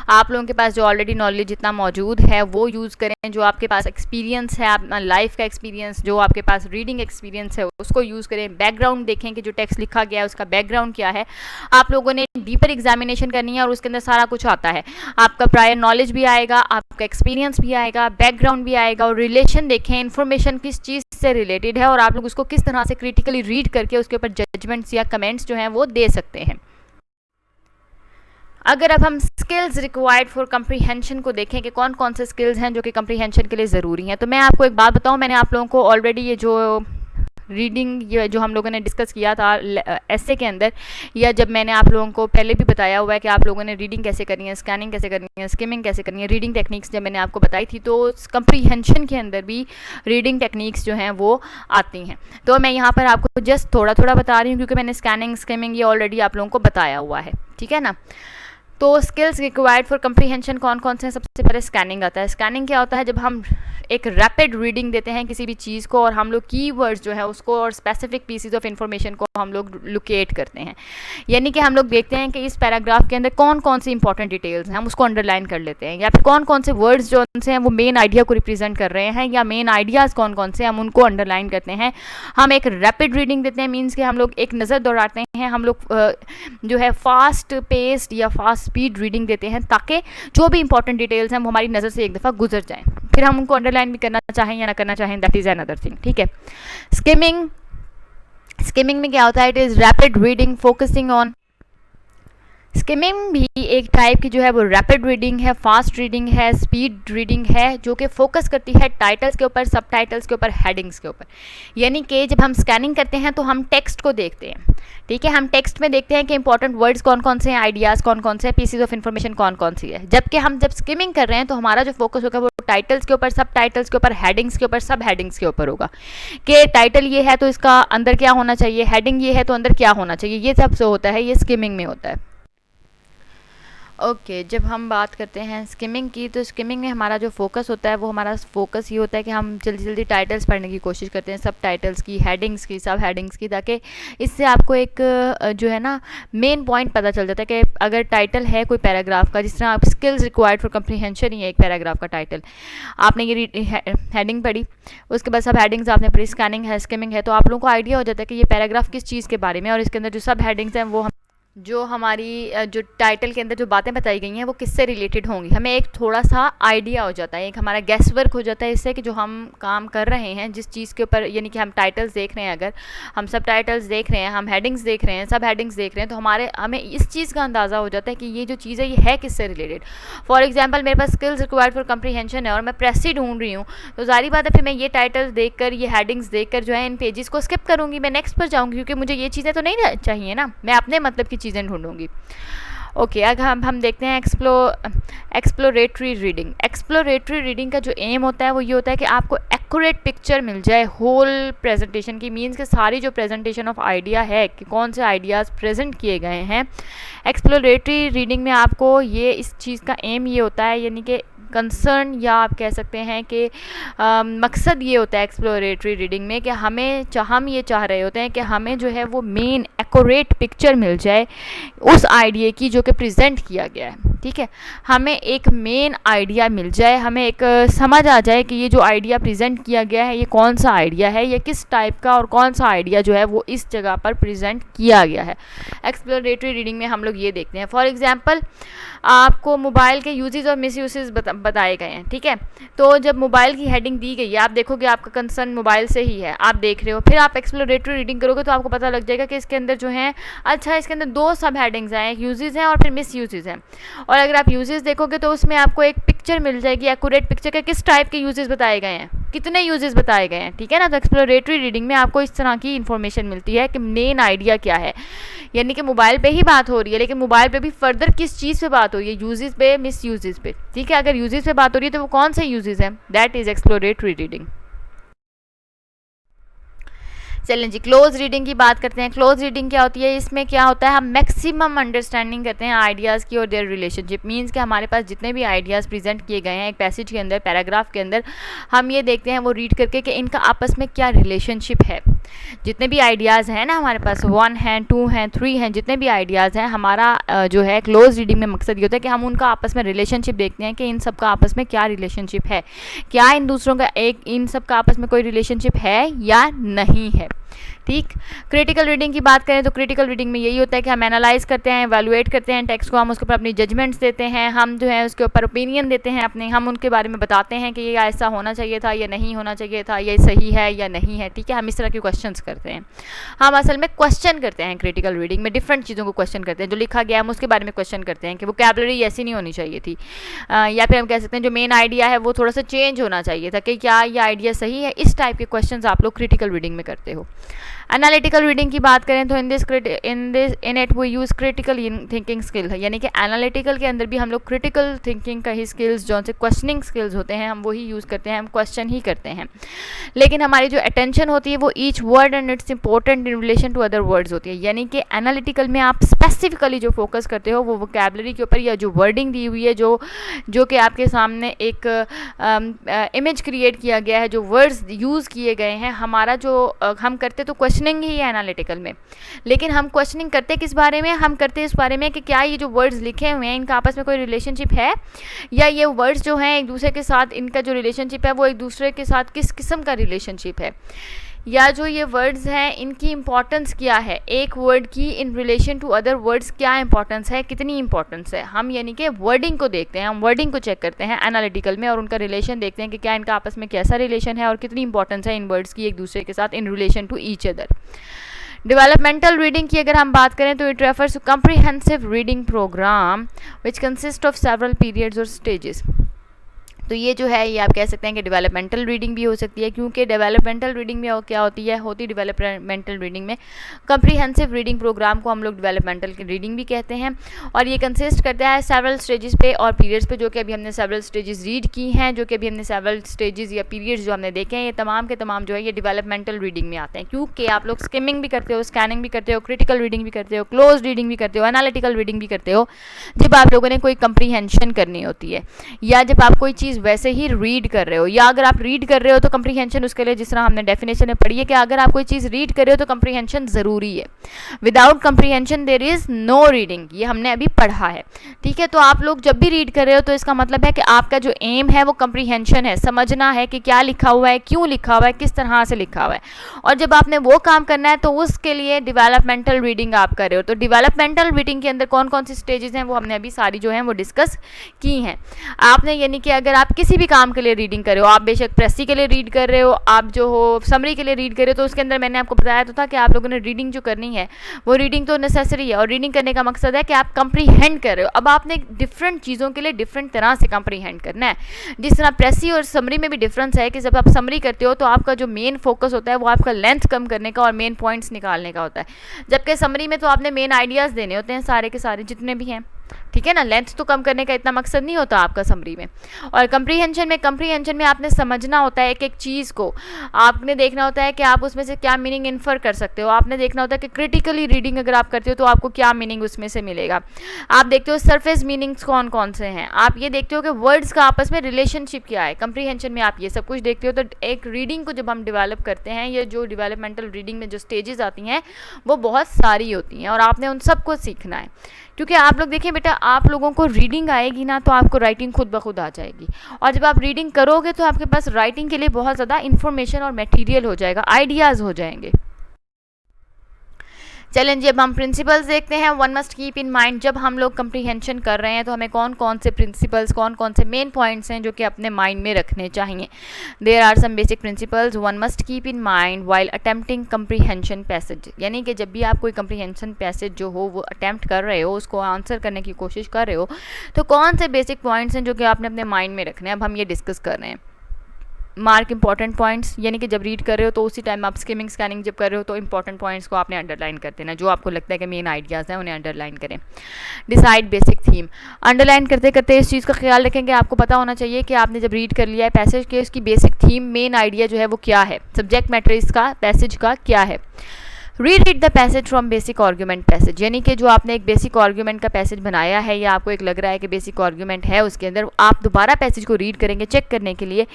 आप लोगों के पास जो ऑलरेडी नॉलेज जितना मौजूद है वो यूज़ करें, जो आपके पास एक्सपीरियंस है, अपना लाइफ का एक्सपीरियंस, जो आपके पास रीडिंग एक्सपीरियंस है उसको यूज़ करें। बैकग्राउंड देखें कि जो टेक्स्ट लिखा गया है उसका बैकग्राउंड क्या है, आप लोगों ने डीपर एग्जामिनेशन करनी है और उसके अंदर सारा कुछ आता है, आपका प्रायर नॉलेज भी आएगा, आपका एक्सपीरियंस भी आएगा, बैकग्राउंड भी आएगा, और रिलेशन देखें, इन्फॉर्मेशन किस चीज़ से रिलेटेड है और आप लोग उसको किस तरह से क्रिटिकली रीड करके उसके ऊपर जजमेंट्स या कमेंट्स जो हैं वो दे सकते हैं। अगर अब हम स्किल्स रिक्वायर्ड फॉर कंप्रीहेंशन को देखें कि कौन कौन से स्किल्स हैं जो कि कंप्रीहेंशन के लिए ज़रूरी हैं, तो मैं आपको एक बात बताऊं, मैंने आप लोगों को ऑलरेडी ये जो रीडिंग ये जो हम लोगों ने डिस्कस किया था एसे के अंदर, या जब मैंने आप लोगों को पहले भी बताया हुआ है कि आप लोगों ने रीडिंग कैसे करनी है, स्कैनिंग कैसे करनी है, स्किमिंग कैसे करनी है, रीडिंग टेक्निक्स जब मैंने आपको बताई थी, तो कंप्रीहेंशन के अंदर भी रीडिंग टेक्निक्स जो हैं वो आती हैं। तो मैं यहाँ पर आपको जस्ट थोड़ा थोड़ा बता रही हूँ क्योंकि मैंने स्कैनिंग स्किमिंग ये ऑलरेडी आप लोगों को बताया हुआ है, ठीक है ना। तो स्किल्स रिक्वायर्ड फॉर कंप्रीहेंशन कौन कौन से हैं? सबसे पहले स्कैनिंग आता है। स्कैनिंग क्या होता है? जब हम एक रैपिड रीडिंग देते हैं किसी भी चीज़ को और हम लोग कीवर्ड्स जो है उसको और स्पेसिफिक पीसेस ऑफ इंफॉर्मेशन को हम लोग लोकेट करते हैं, यानी कि हम लोग देखते हैं कि इस पैराग्राफ के अंदर कौन कौन सी इंपॉर्टेंट डिटेल्स हैं, हम उसको अंडरलाइन कर लेते हैं, या फिर कौन कौन से वर्ड्स जो उनसे हैं वो मेन आइडिया को रिप्रेजेंट कर रहे हैं, या मेन आइडियाज़ कौन कौन से हम उनको अंडरलाइन करते हैं। हम एक रैपिड रीडिंग देते हैं, मीन्स कि हम लोग एक नज़र दौड़ाते हैं, हम लोग जो है फास्ट पेस्ड या फास्ट स्पीड रीडिंग देते हैं ताकि जो भी इंपॉर्टेंट डिटेल्स हैं वो हमारी नज़र से एक दफ़ा गुजर जाएं, फिर हम उनको अंडरलाइन भी करना चाहें या ना करना चाहें, दैट इज़ अनदर थिंग, ठीक है। स्किमिंग में क्या होता है? It is rapid reading focusing on skimming भी एक टाइप की जो है वो रैपिड रीडिंग है, फास्ट रीडिंग है, स्पीड रीडिंग है, जो कि फोकस करती है टाइटल्स के ऊपर, सब टाइटल्स के ऊपर, हेडिंग्स के ऊपर। यानी कि जब हम स्कैनिंग करते हैं तो हम टेक्स्ट को देखते हैं, ठीक है, हम टेक्स्ट में देखते हैं कि इंपॉर्टेंट वर्ड्स कौन कौन से हैं, आइडियाज़ कौन कौन से हैं, पीसीज ऑफ इन्फॉर्मेशन कौन कौन सी है। जबकि हम जब स्किमिंग कर रहे हैं तो हमारा जो फोकस होगा वो टाइटल्स के ऊपर, सब टाइटल्स के ऊपर, हेडिंग्स के ऊपर, सब हेडिंग्स के ऊपर होगा कि टाइटल ये है तो इसका अंदर क्या होना चाहिए, हेडिंग ये है तो अंदर क्या होना चाहिए। ये सब से होता है, ये स्किमिंग में होता है। ओके जब हम बात करते हैं स्किमिंग की, तो स्किमिंग में हमारा जो फोकस होता है वो हमारा फोकस ये होता है कि हम जल्दी जल्दी टाइटल्स पढ़ने की कोशिश करते हैं, सब टाइटल्स की, हेडिंग्स की, सब हेडिंग्स की, ताकि इससे आपको एक जो है ना मेन पॉइंट पता चल जाता है कि अगर टाइटल है कोई पैराग्राफ का, जिस तरह आप स्किल्स रिक्वायर्ड फॉर कंप्रीहेंशन ही है एक पैराग्राफ का टाइटल, आपने ये हेडिंग पढ़ी, उसके बाद सब हेडिंग्स आपने पढ़ी, स्कैनिंग है, स्किमिंग है, तो आप लोगों को आइडिया हो जाता है कि ये पैराग्राफ किस चीज़ के बारे में, और इसके अंदर जो सब हेडिंग्स हैं वो जो हमारी जो टाइटल के अंदर जो बातें बताई गई हैं वो किससे रिलेटेड होंगी, हमें एक थोड़ा सा आइडिया हो जाता है, एक हमारा गैस वर्क हो जाता है इससे कि जो हम काम कर रहे हैं जिस चीज़ के ऊपर, यानी कि हम टाइटल्स देख रहे हैं, अगर हम सब टाइटल्स देख रहे हैं, हम हेडिंग्स देख रहे हैं, सब हेडिंग्स देख रहे हैं, तो हमें इस चीज़ का अंदाज़ा हो जाता है कि ये जो चीज़ है ये है किससे रिलेटेड। फॉर एग्जाम्पल मेरे पास स्किल्स रिक्वायर्ड फॉर कंप्रीहेंशन है और मैं प्रेसी ढूंढ रही हूँ, तो जारी बात है फिर मैं ये टाइटल्स देख कर, ये हेडिंग्स देख कर जो है इन पेजेस को स्किप करूँगी, मैं नेक्स्ट पर जाऊँगी, क्योंकि मुझे ये चीज़ें तो नहीं चाहिए ना, मैं अपने मतलब की चीज़ें ढूंढूंगी। ओके अब हम देखते हैं एक्सप्लोरेटरी रीडिंग। एक्सप्लोरेटरी रीडिंग का जो एम होता है वो ये होता है कि आपको एक्यूरेट पिक्चर मिल जाए होल प्रेजेंटेशन की, मीन्स के सारी जो प्रेजेंटेशन ऑफ आइडिया है कि कौन से आइडियाज़ प्रेजेंट किए गए हैं। एक्सप्लोरेटरी रीडिंग में आपको ये इस चीज़ का एम ये होता है, यानी कि कंसर्न या आप कह सकते हैं कि मकसद ये होता है एक्सप्लोरेटरी रीडिंग में कि हम ये चाह रहे होते हैं कि हमें जो है वो मेन एक्यूरेट पिक्चर मिल जाए उस आइडिया की जो कि प्रेजेंट किया गया है, ठीक है, हमें एक मेन आइडिया मिल जाए, हमें एक समझ आ जाए कि ये जो आइडिया प्रेजेंट किया गया है ये कौन सा आइडिया है, ये किस टाइप का और कौन सा आइडिया जो है वो इस जगह पर प्रेजेंट किया गया है। एक्सप्लोरेटरी रीडिंग में हम लोग ये देखते हैं। फॉर एग्जांपल आपको मोबाइल के यूजेस और मिस यूजेस बताए गए हैं, ठीक है, तो जब मोबाइल की हेडिंग दी गई है आप देखोगे आपका कंसर्न मोबाइल से ही है, आप देख रहे हो, फिर आप एक्सप्लोरेटरी रीडिंग करोगे तो आपको पता लग जाएगा कि इसके अंदर जो है, अच्छा इसके अंदर दो सब हेडिंग्स हैं, एक यूजेस हैं और फिर मिस यूजेस हैं, और अगर आप यूजेस देखोगे तो उसमें आपको एक पिक्चर मिल जाएगी, एक्यूरेट पिक्चर के किस टाइप के यूजेस बताए गए हैं, कितने यूजेस बताए गए हैं, ठीक है ना। तो एक्सप्लोरेटरी रीडिंग में आपको इस तरह की इन्फॉर्मेशन मिलती है कि मेन आइडिया क्या है, यानी कि मोबाइल पे ही बात हो रही है लेकिन मोबाइल पे भी फर्दर किस चीज़ पे बात हो रही है, यूजेस पे, मिस यूजेस पे, ठीक है, अगर यूजेस पे बात हो रही है तो वो कौन से यूजेस हैं, दैट इज़ एक्सप्लोरेटरी रीडिंग। चलें जी क्लोज रीडिंग की बात करते हैं। क्लोज रीडिंग क्या होती है, इसमें क्या होता है, हम मैक्सिमम अंडरस्टैंडिंग करते हैं आइडियाज़ की और देयर रिलेशनशिप, मींस कि हमारे पास जितने भी आइडियाज़ प्रेजेंट किए गए हैं एक पैसेज के अंदर, पैराग्राफ के अंदर, हम ये देखते हैं वो रीड करके कि इनका आपस में क्या रिलेशनशिप है। जितने भी आइडियाज़ हैं ना हमारे पास, 1 हैं, 2 हैं, 3 हैं, जितने भी आइडियाज़ हैं, हमारा जो है क्लोज रीडिंग में मकसद ये होता है कि हम उनका आपस में रिलेशनशिप देखते हैं कि इन सब का आपस में क्या रिलेशनशिप है, क्या इन दूसरों का इन सब का आपस में कोई रिलेशनशिप है या नहीं है, ठीक। क्रिटिकल रीडिंग की बात करें तो क्रिटिकल रीडिंग में यही होता है कि हम एनालाइज करते हैं, एवेलुएट करते हैं टेक्स्ट को, हम उसके ऊपर अपनी जजमेंट्स देते हैं, हम जो है उसके ऊपर ओपिनियन देते हैं अपने, हम उनके बारे में बताते हैं कि ये ऐसा होना चाहिए था, या नहीं होना चाहिए था, ये सही है या नहीं है, ठीक है, हम इस तरह के क्वेश्चंस करते हैं। हम असल में क्वेश्चन करते हैं क्रिटिकल रीडिंग में, डिफरेंट चीज़ों को क्वेश्चन करते हैं, जो लिखा गया हम उसके बारे में क्वेश्चन करते हैं कि वोकैबुलरी ऐसी नहीं होनी चाहिए थी, या फिर हम कह सकते हैं जो मेन आइडिया है वो थोड़ा सा चेंज होना चाहिए था, कि क्या ये आइडिया सही है, इस टाइप के क्वेश्चन आप लोग क्रिटिकल रीडिंग में करते हो। एनालिटिकल रीडिंग की बात करें तो इन इट वो यूज़ क्रिटिकल थिंकिंग स्किल है, यानी कि एनालिटिकल के अंदर भी हम लोग क्रिटिकल थिंकिंग का ही स्किल्स, जो से क्वेश्चनिंग स्किल्स होते हैं, हम वही यूज़ करते हैं, हम क्वेश्चन ही करते हैं, लेकिन हमारी जो अटेंशन होती है वो each word and its important in relation to other words होती है, यानी कि एनालिटिकल में आप स्पेसिफिकली जो फोकस करते हो वो वोकैबुलरी के ऊपर, या जो वर्डिंग दी हुई है, जो कि आपके सामने एक इमेज क्रिएट किया गया है, जो वर्ड्स यूज़ किए गए हैं, हमारा जो हम करते तो क्वेश्चनिंग ही है एनालिटिकल में, लेकिन हम क्वेश्चनिंग करते किस बारे में, हम करते इस बारे में कि क्या ये जो वर्ड्स लिखे हुए हैं इनका आपस में कोई रिलेशनशिप है, या ये वर्ड्स जो हैं एक दूसरे के साथ, इनका जो रिलेशनशिप है वो एक दूसरे के साथ किस किस्म का रिलेशनशिप है, या जो ये वर्ड्स हैं इनकी इंपॉर्टेंस क्या है, एक वर्ड की in relation to other words क्या इंपॉर्टेंस है, कितनी इंपॉर्टेंस है, हम यानी कि वर्डिंग को देखते हैं, हम वर्डिंग को चेक करते हैं एनालिटिकल में, और उनका रिलेशन देखते हैं कि क्या इनका आपस में कैसा रिलेशन है और कितनी इंपॉर्टेंस है इन वर्ड्स की एक दूसरे के साथ in relation to each other, developmental reading की अगर हम बात करें तो it refers to comprehensive reading programme which consist of several periods और स्टेजेस। तो ये जो है ये आप कह सकते हैं कि डेवलपमेंटल रीडिंग भी हो सकती है, क्योंकि डेवलपमेंटल रीडिंग में क्या होती डेवलपमेंटल रीडिंग में कम्प्रिहेंसिव रीडिंग प्रोग्राम को हम लोग डेवलपमेंटल रीडिंग भी कहते हैं। और ये कंसिस्ट करता है सेवरल स्टेजेस पे और पीरियड्स पे, जो कि अभी हमने सेवरल स्टेजेस रीड की हैं, जो कि अभी हमने सेवरल स्टेजेस या पीरियड्स जो हमने देखे हैं, ये तमाम के तमाम जो है ये डेवलपमेंटल रीडिंग में आते हैं। क्योंकि आप लोग स्किमिंग भी करते हो, स्कैनिंग भी करते हो, क्रिटिकल रीडिंग भी करते हो, क्लोज रीडिंग भी करते हो, एनालिटिकल रीडिंग भी करते हो जब आप लोगों ने कोई कंप्रीहेंशन करनी होती है, या जब आप कोई चीज़ वैसे ही रीड कर रहे हो, या अगर आप रीड कर रहे हो तो कंप्रीहेंशन उसके लिए, जिस तरह हमने डेफिनेशन में पढ़ी है कि अगर आप कोई चीज़ रीड कर रहे हो तो कंप्रीहेंशन ज़रूरी है, without comprehension there is no reading, ये हमने अभी पढ़ा है। ठीक है, तो आप लोग जब भी रीड कर रहे हो तो इसका मतलब है कि आपका जो एम है वो कंप्रीहेंशन है, समझना है कि क्या लिखा हुआ है, क्यों लिखा हुआ है, किस तरह से लिखा हुआ है। और जब आपने वो काम करना है तो उसके लिए डेवलपमेंटल रीडिंग आप कर रहे हो। तो डेवलपमेंटल रीडिंग के अंदर कौन कौन सी स्टेजेस हैं वो हमने अभी सारी जो हैं वो डिस्कस की हैं आपने। यानी कि अगर आप किसी भी काम के लिए रीडिंग कर रहे हो, आप बेशक प्रेसी के लिए रीड कर रहे हो, आप जो हो समरी के लिए रीड कर रहे हो, तो उसके अंदर मैंने आपको बताया तो था कि आप लोगों ने रीडिंग जो करनी है वो रीडिंग तो नेसेसरी है, और रीडिंग करने का मकसद है कि आप कंप्रीहेंड कर रहे हो। अब आपने डिफरेंट चीज़ों के लिए डिफरेंट तरह से कंप्रीहेंड करना है। जिस तरह प्रेसी और समरी में भी डिफरेंस है कि जब आप समरी करते हो तो आपका जो मेन फोकस होता है वो आपका लेंथ कम करने का और मेन पॉइंट्स निकालने का होता है, जबकि समरी में तो आपने मेन आइडियाज़ देने होते हैं सारे के सारे जितने भी हैं। ठीक है ना, लेंथ तो कम करने का इतना मकसद नहीं होता आपका समरी में। और कंप्रीहेंशन में आपने समझना होता है एक एक चीज़ को, आपने देखना होता है कि आप उसमें से क्या मीनिंग इन्फर कर सकते हो, आपने देखना होता है कि क्रिटिकली रीडिंग अगर आप करते हो तो आपको क्या मीनिंग उसमें से मिलेगा। आप देखते हो सरफेस मीनिंग्स कौन कौन से हैं, आप ये देखते हो कि वर्ड्स का आपस में रिलेशनशिप क्या है। कंप्रीहेंशन में आप ये सब कुछ देखते हो। तो एक रीडिंग को जब हम डेवलप करते हैं, ये जो डेवलपमेंटल रीडिंग में जो स्टेजेस आती हैं वो बहुत सारी होती हैं और आपने उन सबको सीखना है। क्योंकि आप लोग देखिए बेटा, आप लोगों को रीडिंग आएगी ना तो आपको राइटिंग खुद ब खुद आ जाएगी, और जब आप रीडिंग करोगे तो आपके पास राइटिंग के लिए बहुत ज़्यादा इन्फॉर्मेशन और मटेरियल हो जाएगा, आइडियाज़ हो जाएंगे। चलें जी, अब हम प्रिंसिपल्स देखते हैं। One must keep in mind, जब हम लोग कंप्रीहेंशन कर रहे हैं तो हमें कौन कौन से प्रिंसिपल्स, कौन कौन से मेन पॉइंट्स हैं जो कि अपने माइंड में रखने चाहिए। There are some basic principles one must keep in mind while attempting comprehension passage. यानी कि जब भी आप कोई कंप्रीहेंशन पैसेज जो हो वो अटैम्प्ट कर रहे हो, उसको आंसर करने की कोशिश कर रहे हो, तो कौन से बेसिक पॉइंट्स हैं जो कि आपने अपने माइंड में रखने हैं। अब हम ये डिस्कस कर रहे हैं। मार्क इंपॉर्टेंट पॉइंट्स, यानी कि जब रीड कर रहे हो तो उसी टाइम आप स्किमिंग स्कैनिंग जब कर रहे हो तो इंपॉर्टेंट पॉइंट्स को आपने अंडरलाइन कर देना, जो आपको लगता है कि मेन आइडियाज़ हैं उन्हें अंडरलाइन करें। डिसाइड बेसिक थीम, अंडरलाइन करते करते इस चीज़ का ख्याल रखें कि आपको पता होना चाहिए कि आपने जब रीड कर लिया है पैसेज के, उसकी बेसिक थीम, मेन आइडिया जो है वो क्या है, सब्जेक्ट मैटर इसका पैसेज का क्या है। Read the passage from basic argument passage, यानी कि जो आपने एक बेसिक आर्ग्यूमेंट का पैसेज बनाया है या आपको एक लग रहा है कि बेसिक आर्ग्यूमेंट है, उसके अंदर आप दोबारा पैसेज को रीड करेंगे चेक करने के लिए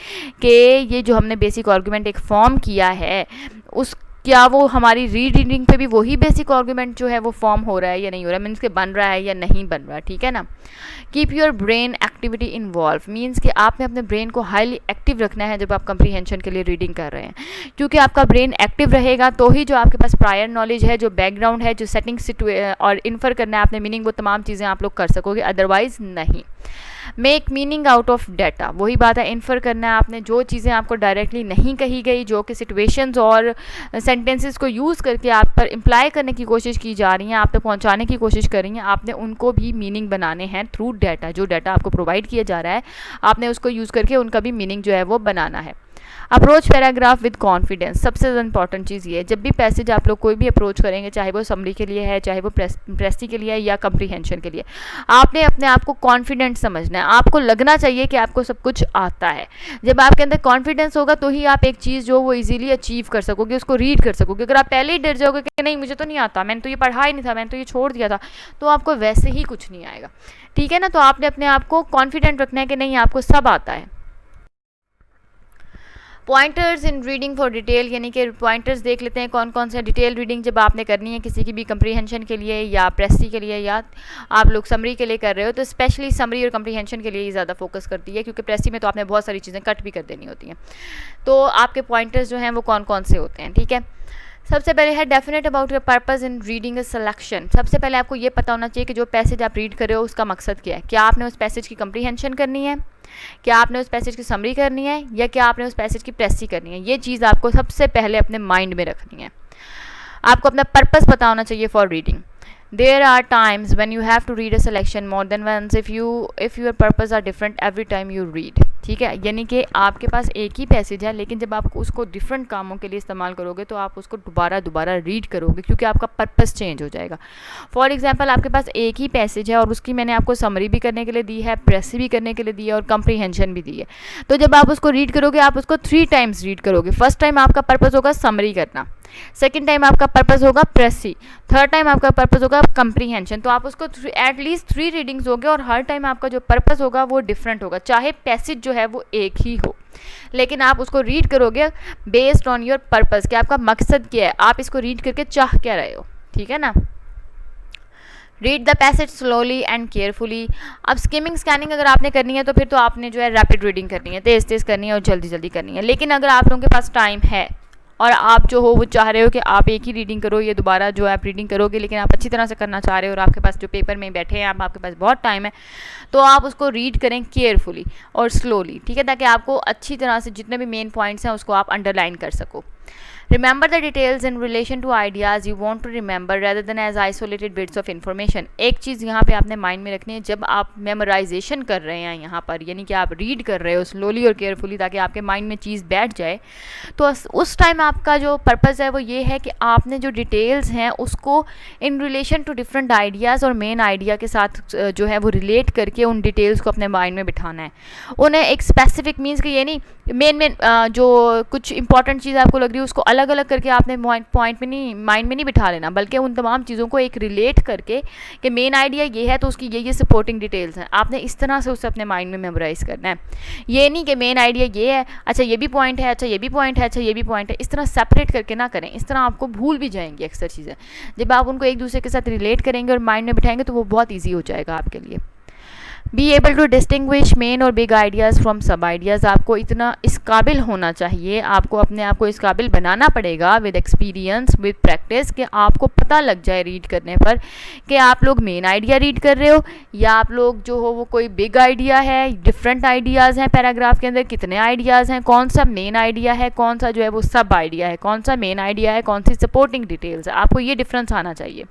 कि ये जो हमने बेसिक आर्ग्यूमेंट एक फॉर्म किया है उस क्या वो हमारी रीडिंग पे भी वही बेसिक आर्ग्यूमेंट जो है वो फॉर्म हो रहा है या नहीं हो रहा है, मीन्स के बन रहा है या नहीं बन रहा। ठीक है ना। Keep your brain activity involve, means कि आपने अपने ब्रेन को हाईली एक्टिव रखना है जब आप कंप्रीहेंशन के लिए रीडिंग कर रहे हैं, क्योंकि आपका ब्रेन एक्टिव रहेगा तो ही जो आपके पास प्रायर नॉलेज है, जो बैकग्राउंड है, जो सेटिंग और इन्फर करना है आपने मीनिंग, वो तमाम चीज़ें आप लोग कर सकोगे, अदरवाइज नहीं। Make meaning out of data, वही बात है, इन्फर करना है आपने जो चीज़ें आपको डायरेक्टली नहीं कही गई, जो कि सिचुएशंस और सेंटेंसेस को यूज़ करके आप पर इम्प्लाई करने की कोशिश की जा रही हैं, आप तक पहुंचाने की कोशिश कर रही हैं, आपने उनको भी मीनिंग बनाने हैं थ्रू डाटा। जो डाटा आपको प्रोवाइड किया जा रहा है आपने उसको यूज़ करके उनका भी मीनिंग जो है वो बनाना है। अप्रोच पैराग्राफ विद कॉन्फिडेंस, सबसे ज़्यादा इंपॉर्टेंट चीज़ ये है, जब भी पैसेज आप लोग कोई भी अप्रोच करेंगे, चाहे वो समरी के लिए है, चाहे वो प्रेसी के लिए है या कंप्रीहेंशन के लिए, आपने अपने आप को कॉन्फिडेंट समझना है। आपको लगना चाहिए कि आपको सब कुछ आता है। जब आपके अंदर कॉन्फिडेंस होगा तो ही आप एक चीज़ जो वो इजीली अचीव कर सकोगे, उसको रीड कर सकोगे। अगर आप पहले ही डर जाओगे कि नहीं मुझे तो नहीं आता, मैंने तो ये पढ़ा ही नहीं था, मैंने तो ये छोड़ दिया था, तो आपको वैसे ही कुछ नहीं आएगा। ठीक है ना। तो आपने अपने आप को कॉन्फिडेंट रखना है कि नहीं आपको सब आता है। Pointers in reading for detail, यानी कि पॉइंटर्स देख लेते हैं कौन कौन से डिटेल रीडिंग जब आपने करनी है किसी की भी कंप्रीहेंशन के लिए या प्रेसी के लिए या आप लोग समरी के लिए कर रहे हो, तो स्पेशली समरी और कंप्रीहेंशन के लिए ही ज़्यादा फोकस करती है, क्योंकि प्रेसी में तो आपने बहुत सारी चीज़ें कट भी कर देनी होती हैं। तो आपके पॉइंटर्स जो हैं वो कौन कौन से होते हैं। ठीक है। सबसे पहले है definite about your purpose in reading a selection. सबसे पहले आपको ये पता होना चाहिए कि जो पैसेज आप रीड कर रहे हो उसका मकसद क्या है। क्या आपने उस पैसेज की कंप्रीहेंशन करनी है, क्या आपने उस पैसेज की समरी करनी है, या क्या आपने उस पैसेज की प्रेसी करनी है। ये चीज़ आपको सबसे पहले अपने माइंड में रखनी है। आपको अपना पर्पस पता होना चाहिए for reading. There are times when you have to read a selection more than once if your purpose are different every time you read. ठीक है, यानी कि आपके पास एक ही पैसेज है, लेकिन जब आप उसको डिफरेंट कामों के लिए इस्तेमाल करोगे तो आप उसको दोबारा रीड करोगे, क्योंकि आपका पर्पस चेंज हो जाएगा. फॉर एग्जांपल, आपके पास एक ही पैसेज है और उसकी मैंने आपको समरी भी करने के लिए दी है, प्रेस भी करने के लिए दी है और कंप्रीहेंशन भी दी है. तो जब आप उसको रीड करोगे आप उसको 3 टाइम्स रीड करोगे. फर्स्ट टाइम आपका पर्पस होगा समरी करना, सेकेंड टाइम आपका पर्पस होगा प्रेसी, थर्ड टाइम आपका पर्पस होगा कंप्रीहेंशन. तो आप उसको एटलीस्ट 3 रीडिंग्स होगे और हर टाइम आपका जो पर्पस होगा वो डिफरेंट होगा, चाहे पैसेज जो है वो एक ही हो, लेकिन आप उसको रीड करोगे बेस्ड ऑन योर पर्पस कि आपका मकसद क्या है, आप इसको रीड करके चाह क्या रहे हो. ठीक है ना. Read the passage slowly and carefully. अब स्किमिंग स्कैनिंग अगर आपने करनी है तो फिर तो आपने जो है रैपिड रीडिंग करनी है, तेज़ तेज़ करनी है और जल्दी जल्दी करनी है. लेकिन अगर आप लोगों के पास टाइम है और आप जो हो वो चाह रहे हो कि आप एक ही रीडिंग करो, ये दोबारा जो आप रीडिंग करोगे, लेकिन आप अच्छी तरह से करना चाह रहे हो और आपके पास जो पेपर में बैठे हैं आपके पास बहुत टाइम है, तो आप उसको रीड करें केयरफुली और स्लोली. ठीक है, ताकि आपको अच्छी तरह से जितने भी मेन पॉइंट्स हैं उसको आप अंडरलाइन कर सको. Remember the details in relation to ideas you want to remember rather than as isolated bits of information. एक चीज़ यहाँ पे आपने माइंड में रखनी है, जब आप मेमोराइजेशन कर रहे हैं यहाँ पर, यानी कि आप रीड कर रहे हो स्लोली और केयरफुली ताकि आपके माइंड में चीज़ बैठ जाए, तो उस टाइम आपका जो पर्पज़ है वो ये है कि आपने जो डिटेल्स हैं उसको in relation to different ideas और मेन आइडिया के साथ जो है वो रिलेट करके उन डिटेल्स को अपने माइंड में बिठाना है. उन्हें एक स्पेसिफिक मीन्स कि ये नहीं मेन जो कुछ इंपॉर्टेंट चीज़ आपको लग रही है उसको अलग अलग करके आपने पॉइंट में नहीं, माइंड में नहीं बिठा लेना, बल्कि उन तमाम चीज़ों को एक रिलेट करके कि मेन आइडिया ये है तो उसकी ये सपोर्टिंग डिटेल्स हैं, आपने इस तरह से उसे अपने माइंड में मेमोराइज करना है. ये नहीं कि मेन आइडिया ये है, अच्छा ये भी पॉइंट है, अच्छा ये भी पॉइंट है, अच्छा ये भी पॉइंट है, इस तरह सेपरेट करके ना करें. इस तरह आपको भूल भी जाएंगी अक्सर चीज़ें. जब आप उनको एक दूसरे के साथ रिलेट करेंगे और माइंड में बिठाएंगे तो वो बहुत ईजी हो जाएगा आपके लिए. Be able to distinguish main और big ideas from sub ideas. आपको इतना इस काबिल होना चाहिए, आपको अपने आप को इस काबिल बनाना पड़ेगा विद एक्सपीरियंस विद प्रैक्टिस, कि आपको पता लग जाए रीड करने पर कि आप लोग मेन आइडिया रीड कर रहे हो या आप लोग जो हो वो कोई बिग आइडिया है. डिफरेंट आइडियाज़ हैं पैराग्राफ के अंदर, कितने आइडियाज़ हैं, कौन सा मेन आइडिया है, कौन सा जो है वो सब आइडिया है, कौन सा मेन आइडिया है, कौन सी सपोर्टिंग डिटेल्स है. आपको ये डिफरेंस आना चाहिए.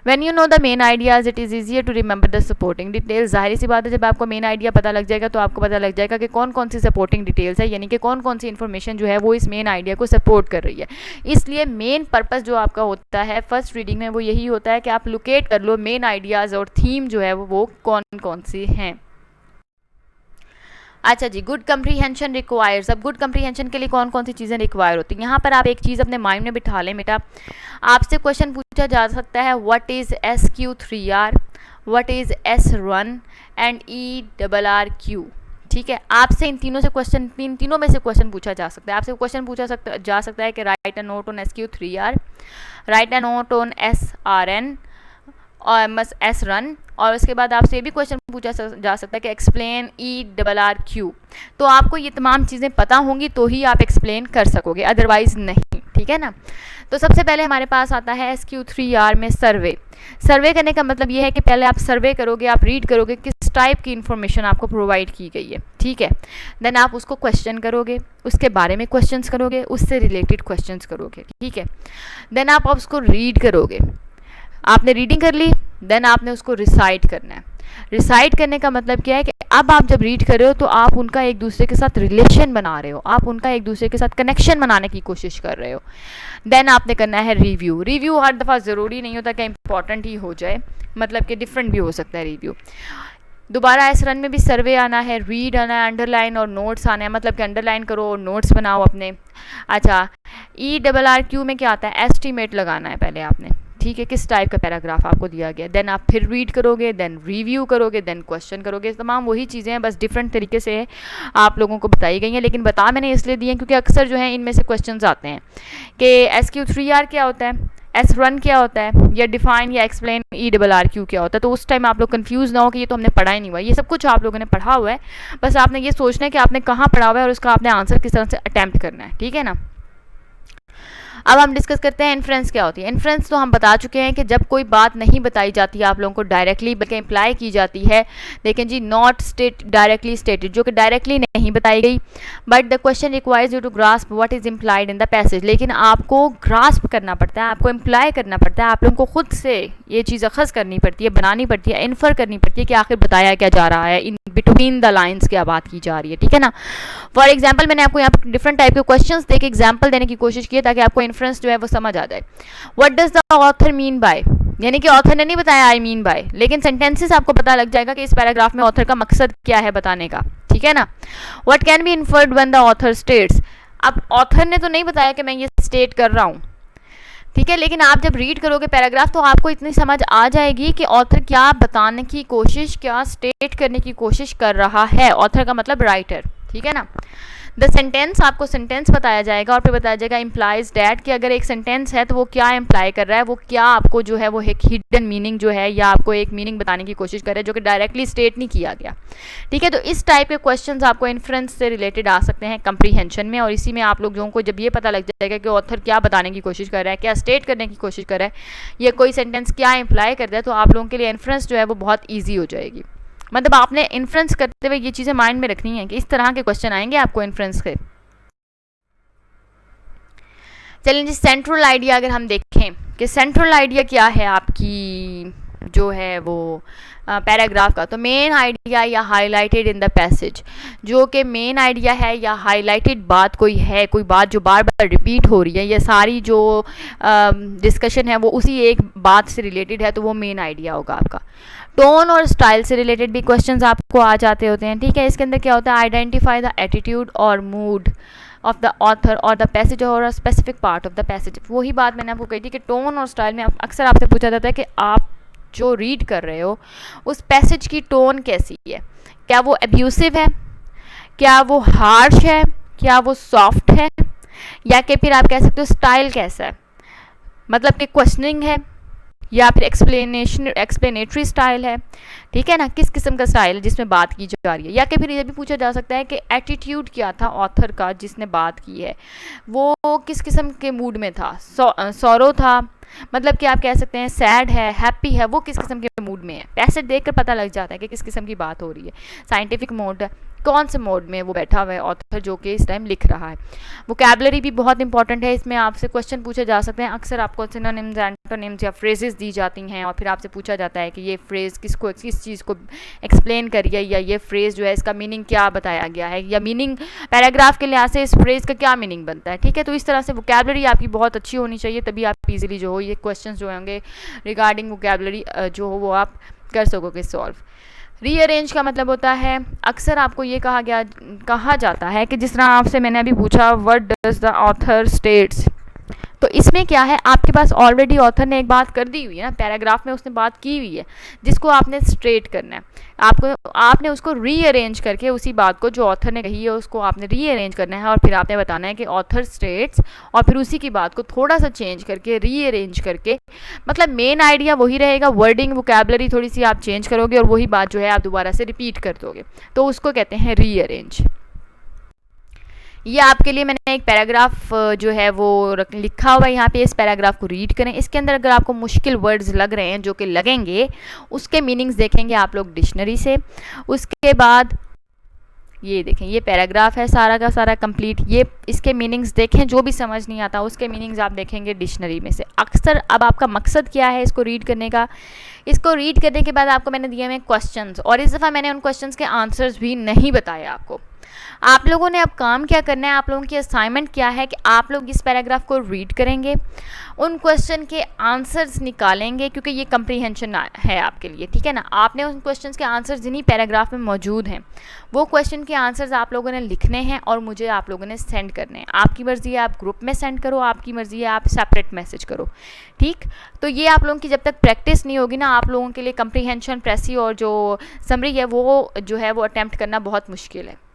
When you know the main ideas, it is easier to remember the supporting details. जाहिर सी बात है, जब आपको मेन आइडिया पता लग जाएगा तो आपको पता लग जाएगा कि कौन कौन सी सपोर्टिंग डिटेल्स है, यानी कि कौन कौन सी इन्फॉर्मेशन जो है वो इस मेन आइडिया को सपोर्ट कर रही है. इसलिए मेन पर्पस जो आपका होता है फर्स्ट रीडिंग में वो यही होता है कि आप लोकेट कर लो मेन आइडियाज़ और थीम जो है वो कौन कौन सी हैं. अच्छा जी, गुड कंप्रीहेंशन रिक्वायर्स. अब गुड कंप्रीहेंशन के लिए कौन कौन सी चीज़ें रिक्वायर होती हैं, यहाँ पर आप एक चीज़ अपने माइंड में बिठा लें बेटा. आपसे क्वेश्चन पूछा जा सकता है what is SQ3R, what is S1 and ERRQ. ठीक है, आपसे इन तीनों से क्वेश्चन, तीनों में से क्वेश्चन पूछा जा सकता है. आपसे क्वेश्चन पूछा जा सकता है कि right a note on SQ3R, right a note on SRN और S1, और उसके बाद आपसे ये भी क्वेश्चन पूछा जा सकता है कि एक्सप्लेन ERRQ. तो आपको ये तमाम चीज़ें पता होंगी तो ही आप एक्सप्लेन कर सकोगे, अदरवाइज़ नहीं. ठीक है ना. तो सबसे पहले हमारे पास आता है SQ3R में सर्वे. सर्वे करने का मतलब ये है कि पहले आप सर्वे करोगे, आप रीड करोगे किस टाइप की इन्फॉर्मेशन आपको प्रोवाइड की गई है. ठीक है, देन आप उसको क्वेश्चन करोगे, उसके बारे में क्वेश्चंस करोगे, उससे रिलेटेड क्वेश्चंस करोगे. ठीक है, देन आप उसको रीड करोगे. आपने रीडिंग कर ली, देन आपने उसको रिसाइट करना है. रिसाइट करने का मतलब क्या है कि अब आप जब रीड कर रहे हो तो आप उनका एक दूसरे के साथ रिलेशन बना रहे हो, आप उनका एक दूसरे के साथ कनेक्शन बनाने की कोशिश कर रहे हो. देन आपने करना है रिव्यू. रिव्यू हर दफ़ा ज़रूरी नहीं होता कि इंपॉर्टेंट ही हो जाए, मतलब कि डिफरेंट भी हो सकता है रिव्यू. दोबारा इस रन में भी सर्वे आना है, रीड आना है, अंडरलाइन और नोट्स आना है, मतलब कि अंडरलाइन करो और नोट्स बनाओ अपने. अच्छा, ERRQ में क्या आता है, एस्टीमेट लगाना है पहले आपने. ठीक है, किस टाइप का पैराग्राफ आपको दिया गया, देन आप फिर रीड करोगे, देन रिव्यू करोगे, देन क्वेश्चन करोगे. तमाम वही चीज़ें हैं, बस डिफरेंट तरीके से आप लोगों को बताई गई हैं. लेकिन बता मैंने इसलिए दिए हैं क्योंकि अक्सर जो है इनमें से क्वेश्चंस आते हैं कि SQ3R क्या होता है, S1 क्या होता है, या डिफाइन या एक्सप्लेन ERRQ क्या होता है. तो उस टाइम आप लोग कंफ्यूज ना हो कि ये तो हमने पढ़ा ही नहीं हुआ. ये सब कुछ आप लोगों ने पढ़ा हुआ है, बस आपने ये सोचना है कि आपने कहाँ पढ़ा हुआ है और उसका आपने आंसर किस तरह से अटैम्प्ट करना है. ठीक है ना. अब हम डिस्कस करते हैं इन्फ्रेंस क्या होती है। इन्फ्रेंस तो हम बता चुके हैं कि जब कोई बात नहीं बताई जाती है आप लोगों को डायरेक्टली, बल्कि इम्प्लाई की जाती है, लेकिन जी नॉट स्टेट डायरेक्टली स्टेटेड, जो कि डायरेक्टली नहीं बताई गई, but the question requires you to grasp what is implied in the passage, लेकिन आपको ग्रास्प करना पड़ता है, आपको इम्प्लाई करना पड़ता है, आप लोगों को खुद से ये चीज़ अखज़ करनी पड़ती है, बनानी पड़ती है, इन्फर करनी पड़ती है कि आखिर बताया क्या जा रहा है, इन बिटवीन द लाइन्स क्या बात की जा रही है, ठीक है ना। फॉर एग्जाम्पल मैंने आपको यहाँ पर डिफरेंट टाइप के क्वेश्चंस दे के एग्जाम्पल देने की कोशिश की है ताकि आपको इन्फ्रेंस जो है वो समझ आ जाए। What does the author mean by, यानी कि ऑथर ने नहीं बताया आई मीन बाय, लेकिन सेंटेंसेस आपको पता लग जाएगा कि इस पैराग्राफ में ऑथर का मकसद क्या है बताने का, ठीक है ना। What can be inferred when the author states, अब ऑथर ने तो नहीं बताया कि मैं ये स्टेट कर रहा हूँ, ठीक है, लेकिन आप जब रीड करोगे पैराग्राफ तो आपको इतनी समझ आ जाएगी कि ऑथर क्या बताने की कोशिश, क्या स्टेट करने की कोशिश कर रहा है। ऑथर का मतलब राइटर, ठीक है ना। द सेंटेंस, आपको सेंटेंस बताया जाएगा और फिर बताया जाएगा इम्प्लाइज डैट, कि अगर एक सेंटेंस है तो वो क्या इम्प्लाई कर रहा है, वो क्या आपको जो है वो एक हिडन मीनिंग जो है या आपको एक मीनिंग बताने की कोशिश कर रहा है जो कि डायरेक्टली स्टेट नहीं किया गया, ठीक है। तो इस टाइप के क्वेश्चंस आपको इन्फ्रेंस से रिलेटेड आ सकते हैं कंप्रीहेंशन में, और इसी में आप लोगों को जब ये पता लग जाएगा कि ऑथर क्या बताने की कोशिश कर रहा है, क्या स्टेट करने की कोशिश कर रहा है, या कोई सेंटेंस क्या इम्प्लाई कर रहा है, तो आप लोगों के लिए इन्फ्रेंस जो है वो बहुत ईजी हो जाएगी। मतलब आपने इन्फ्रेंस करते हुए ये चीज़ें माइंड में रखनी है कि इस तरह के क्वेश्चन आएंगे आपको इन्फ्रेंस के। चलिए जी, सेंट्रल आइडिया अगर हम देखें कि सेंट्रल आइडिया क्या है आपकी जो है वो पैराग्राफ का, तो मेन आइडिया या हाईलाइटेड इन द पैसेज, जो कि मेन आइडिया है या हाईलाइटेड बात कोई है, कोई बात जो बार बार रिपीट हो रही है, ये सारी जो डिस्कशन है वो उसी एक बात से रिलेटेड है, तो वो मेन आइडिया होगा आपका। टोन और स्टाइल से रिलेटेड भी क्वेश्चंस आपको आ जाते होते हैं, ठीक है। इसके अंदर क्या होता है, आइडेंटिफाई द एटीट्यूड और मूड ऑफ द ऑथर और द पैसेज और a specific part of the passage. वही बात मैंने आपको कही थी कि टोन और स्टाइल में अक्सर आपसे पूछा जाता है कि आप जो रीड कर रहे हो उस पैसेज की टोन कैसी है, क्या वो एब्यूसिव है, क्या वो हार्श है, क्या वो सॉफ्ट है, या कि फिर आप कह सकते हो स्टाइल कैसा है, मतलब कि क्वेश्चनिंग है या फिर एक्सप्लेनेटरी स्टाइल है, ठीक है ना, किस किस्म का स्टाइल है जिसमें बात की जा रही है। या कि फिर ये भी पूछा जा सकता है कि एटीट्यूड क्या था ऑथर का जिसने बात की है, वो किस किस्म के मूड में था, सॉरो था, मतलब कि आप कह सकते हैं सैड है, हैप्पी है, वो किस किस्म के मूड में है। पैसेज देखकर पता लग जाता है कि किस किस्म की बात हो रही है। साइंटिफिक मोड है, कौन से मोड में वो बैठा हुआ है ऑथर जो कि इस टाइम लिख रहा है। वोकैबुलरी भी बहुत इंपॉर्टेंट है, इसमें आपसे क्वेश्चन पूछे जा सकते हैं। अक्सर आपको सिनोनिम्स, एंटोनिम्स या फ्रेजेस दी जाती हैं और फिर आपसे पूछा जाता है कि ये फ्रेज किसको, किस चीज़ को एक्सप्लेन करिए, या ये फ्रेज जो है इसका मीनिंग क्या बताया गया है, या मीनिंग पैराग्राफ के लिहाज से इस फ्रेज का क्या मीनिंग बनता है, ठीक है। तो इस तरह से वोकैबुलरी आपकी बहुत अच्छी होनी चाहिए, तभी आप इजीली जो हो ये क्वेश्चन जो होंगे रिगार्डिंग वोकैबुलरी जो हो वो आप कर सकोगे सॉल्व। रीअरेंज का मतलब होता है, अक्सर आपको ये कहा जाता है कि जिस तरह आपसे मैंने अभी पूछा what does the author states, तो इसमें क्या है, आपके पास ऑलरेडी ऑथर ने एक बात कर दी हुई है ना, पैराग्राफ में उसने बात की हुई है जिसको आपने स्ट्रेट करना है। आपने उसको रीअरेंज करके उसी बात को जो ऑथर ने कही है उसको आपने रीअरेंज करना है और फिर आपने बताना है कि ऑथर स्टेट्स, और फिर उसी की बात को थोड़ा सा चेंज करके रीअरेंज करके, मतलब मेन आइडिया वही रहेगा, वर्डिंग वोकैबुलरी थोड़ी सी आप चेंज करोगे और वही बात जो है आप दोबारा से रिपीट कर दोगे, तो उसको कहते हैं रीअरेंज। ये आपके लिए मैंने एक पैराग्राफ जो है वो लिखा हुआ है यहाँ पे, इस पैराग्राफ को रीड करें। इसके अंदर अगर आपको मुश्किल वर्ड्स लग रहे हैं, जो कि लगेंगे, उसके मीनिंग्स देखेंगे आप लोग डिक्शनरी से। उसके बाद ये देखें, ये पैराग्राफ है सारा का सारा कंप्लीट, ये इसके मीनिंग्स देखें, जो भी समझ नहीं आता उसके मीनिंग्स आप देखेंगे डिक्शनरी में से। अक्सर अब आपका मकसद क्या है इसको रीड करने का, इसको रीड करने के बाद आपको मैंने दिए हुए क्वेश्चंस, और इस दफ़ा मैंने उन क्वेश्चंस के आंसर्स भी नहीं बताए आपको। आप लोगों ने अब काम क्या करना है, आप लोगों की असाइनमेंट क्या है कि आप लोग इस पैराग्राफ को रीड करेंगे, उन क्वेश्चन के आंसर्स निकालेंगे, क्योंकि ये कंप्रीहेंशन है आपके लिए, ठीक है ना। आपने उन क्वेश्चंस के आंसर्स जिन्हीं पैराग्राफ में मौजूद हैं वो क्वेश्चन के आंसर्स आप लोगों ने लिखने हैं और मुझे आप लोगों ने सेंड करने हैं। आपकी मर्ज़ी है आप ग्रुप में सेंड करो, आपकी मर्ज़ी है आप सेपरेट मैसेज करो, ठीक। तो ये आप लोगों की जब तक प्रैक्टिस नहीं होगी ना, आप लोगों के लिए कंप्रीहेंशन, प्रेसी और जो समरी है वो जो है वो अटैम्प्ट करना बहुत मुश्किल है।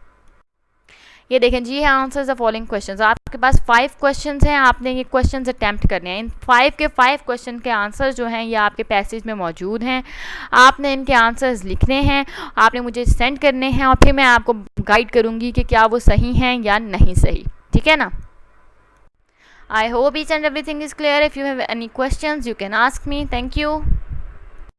ये देखें जी, आंसर्स द फॉलोइंग क्वेश्चंस। आपके पास 5 क्वेश्चंस हैं, आपने ये क्वेश्चंस अटैम्प्ट करने हैं। इन 5 के 5 क्वेश्चन के आंसर्स जो हैं ये आपके पैसेज में मौजूद हैं, आपने इनके आंसर्स लिखने हैं, आपने मुझे सेंड करने हैं और फिर मैं आपको गाइड करूँगी कि क्या वो सही हैं या नहीं सही, ठीक है ना। I hope each and everything is clear. If you have any questions, you can ask me. Thank you.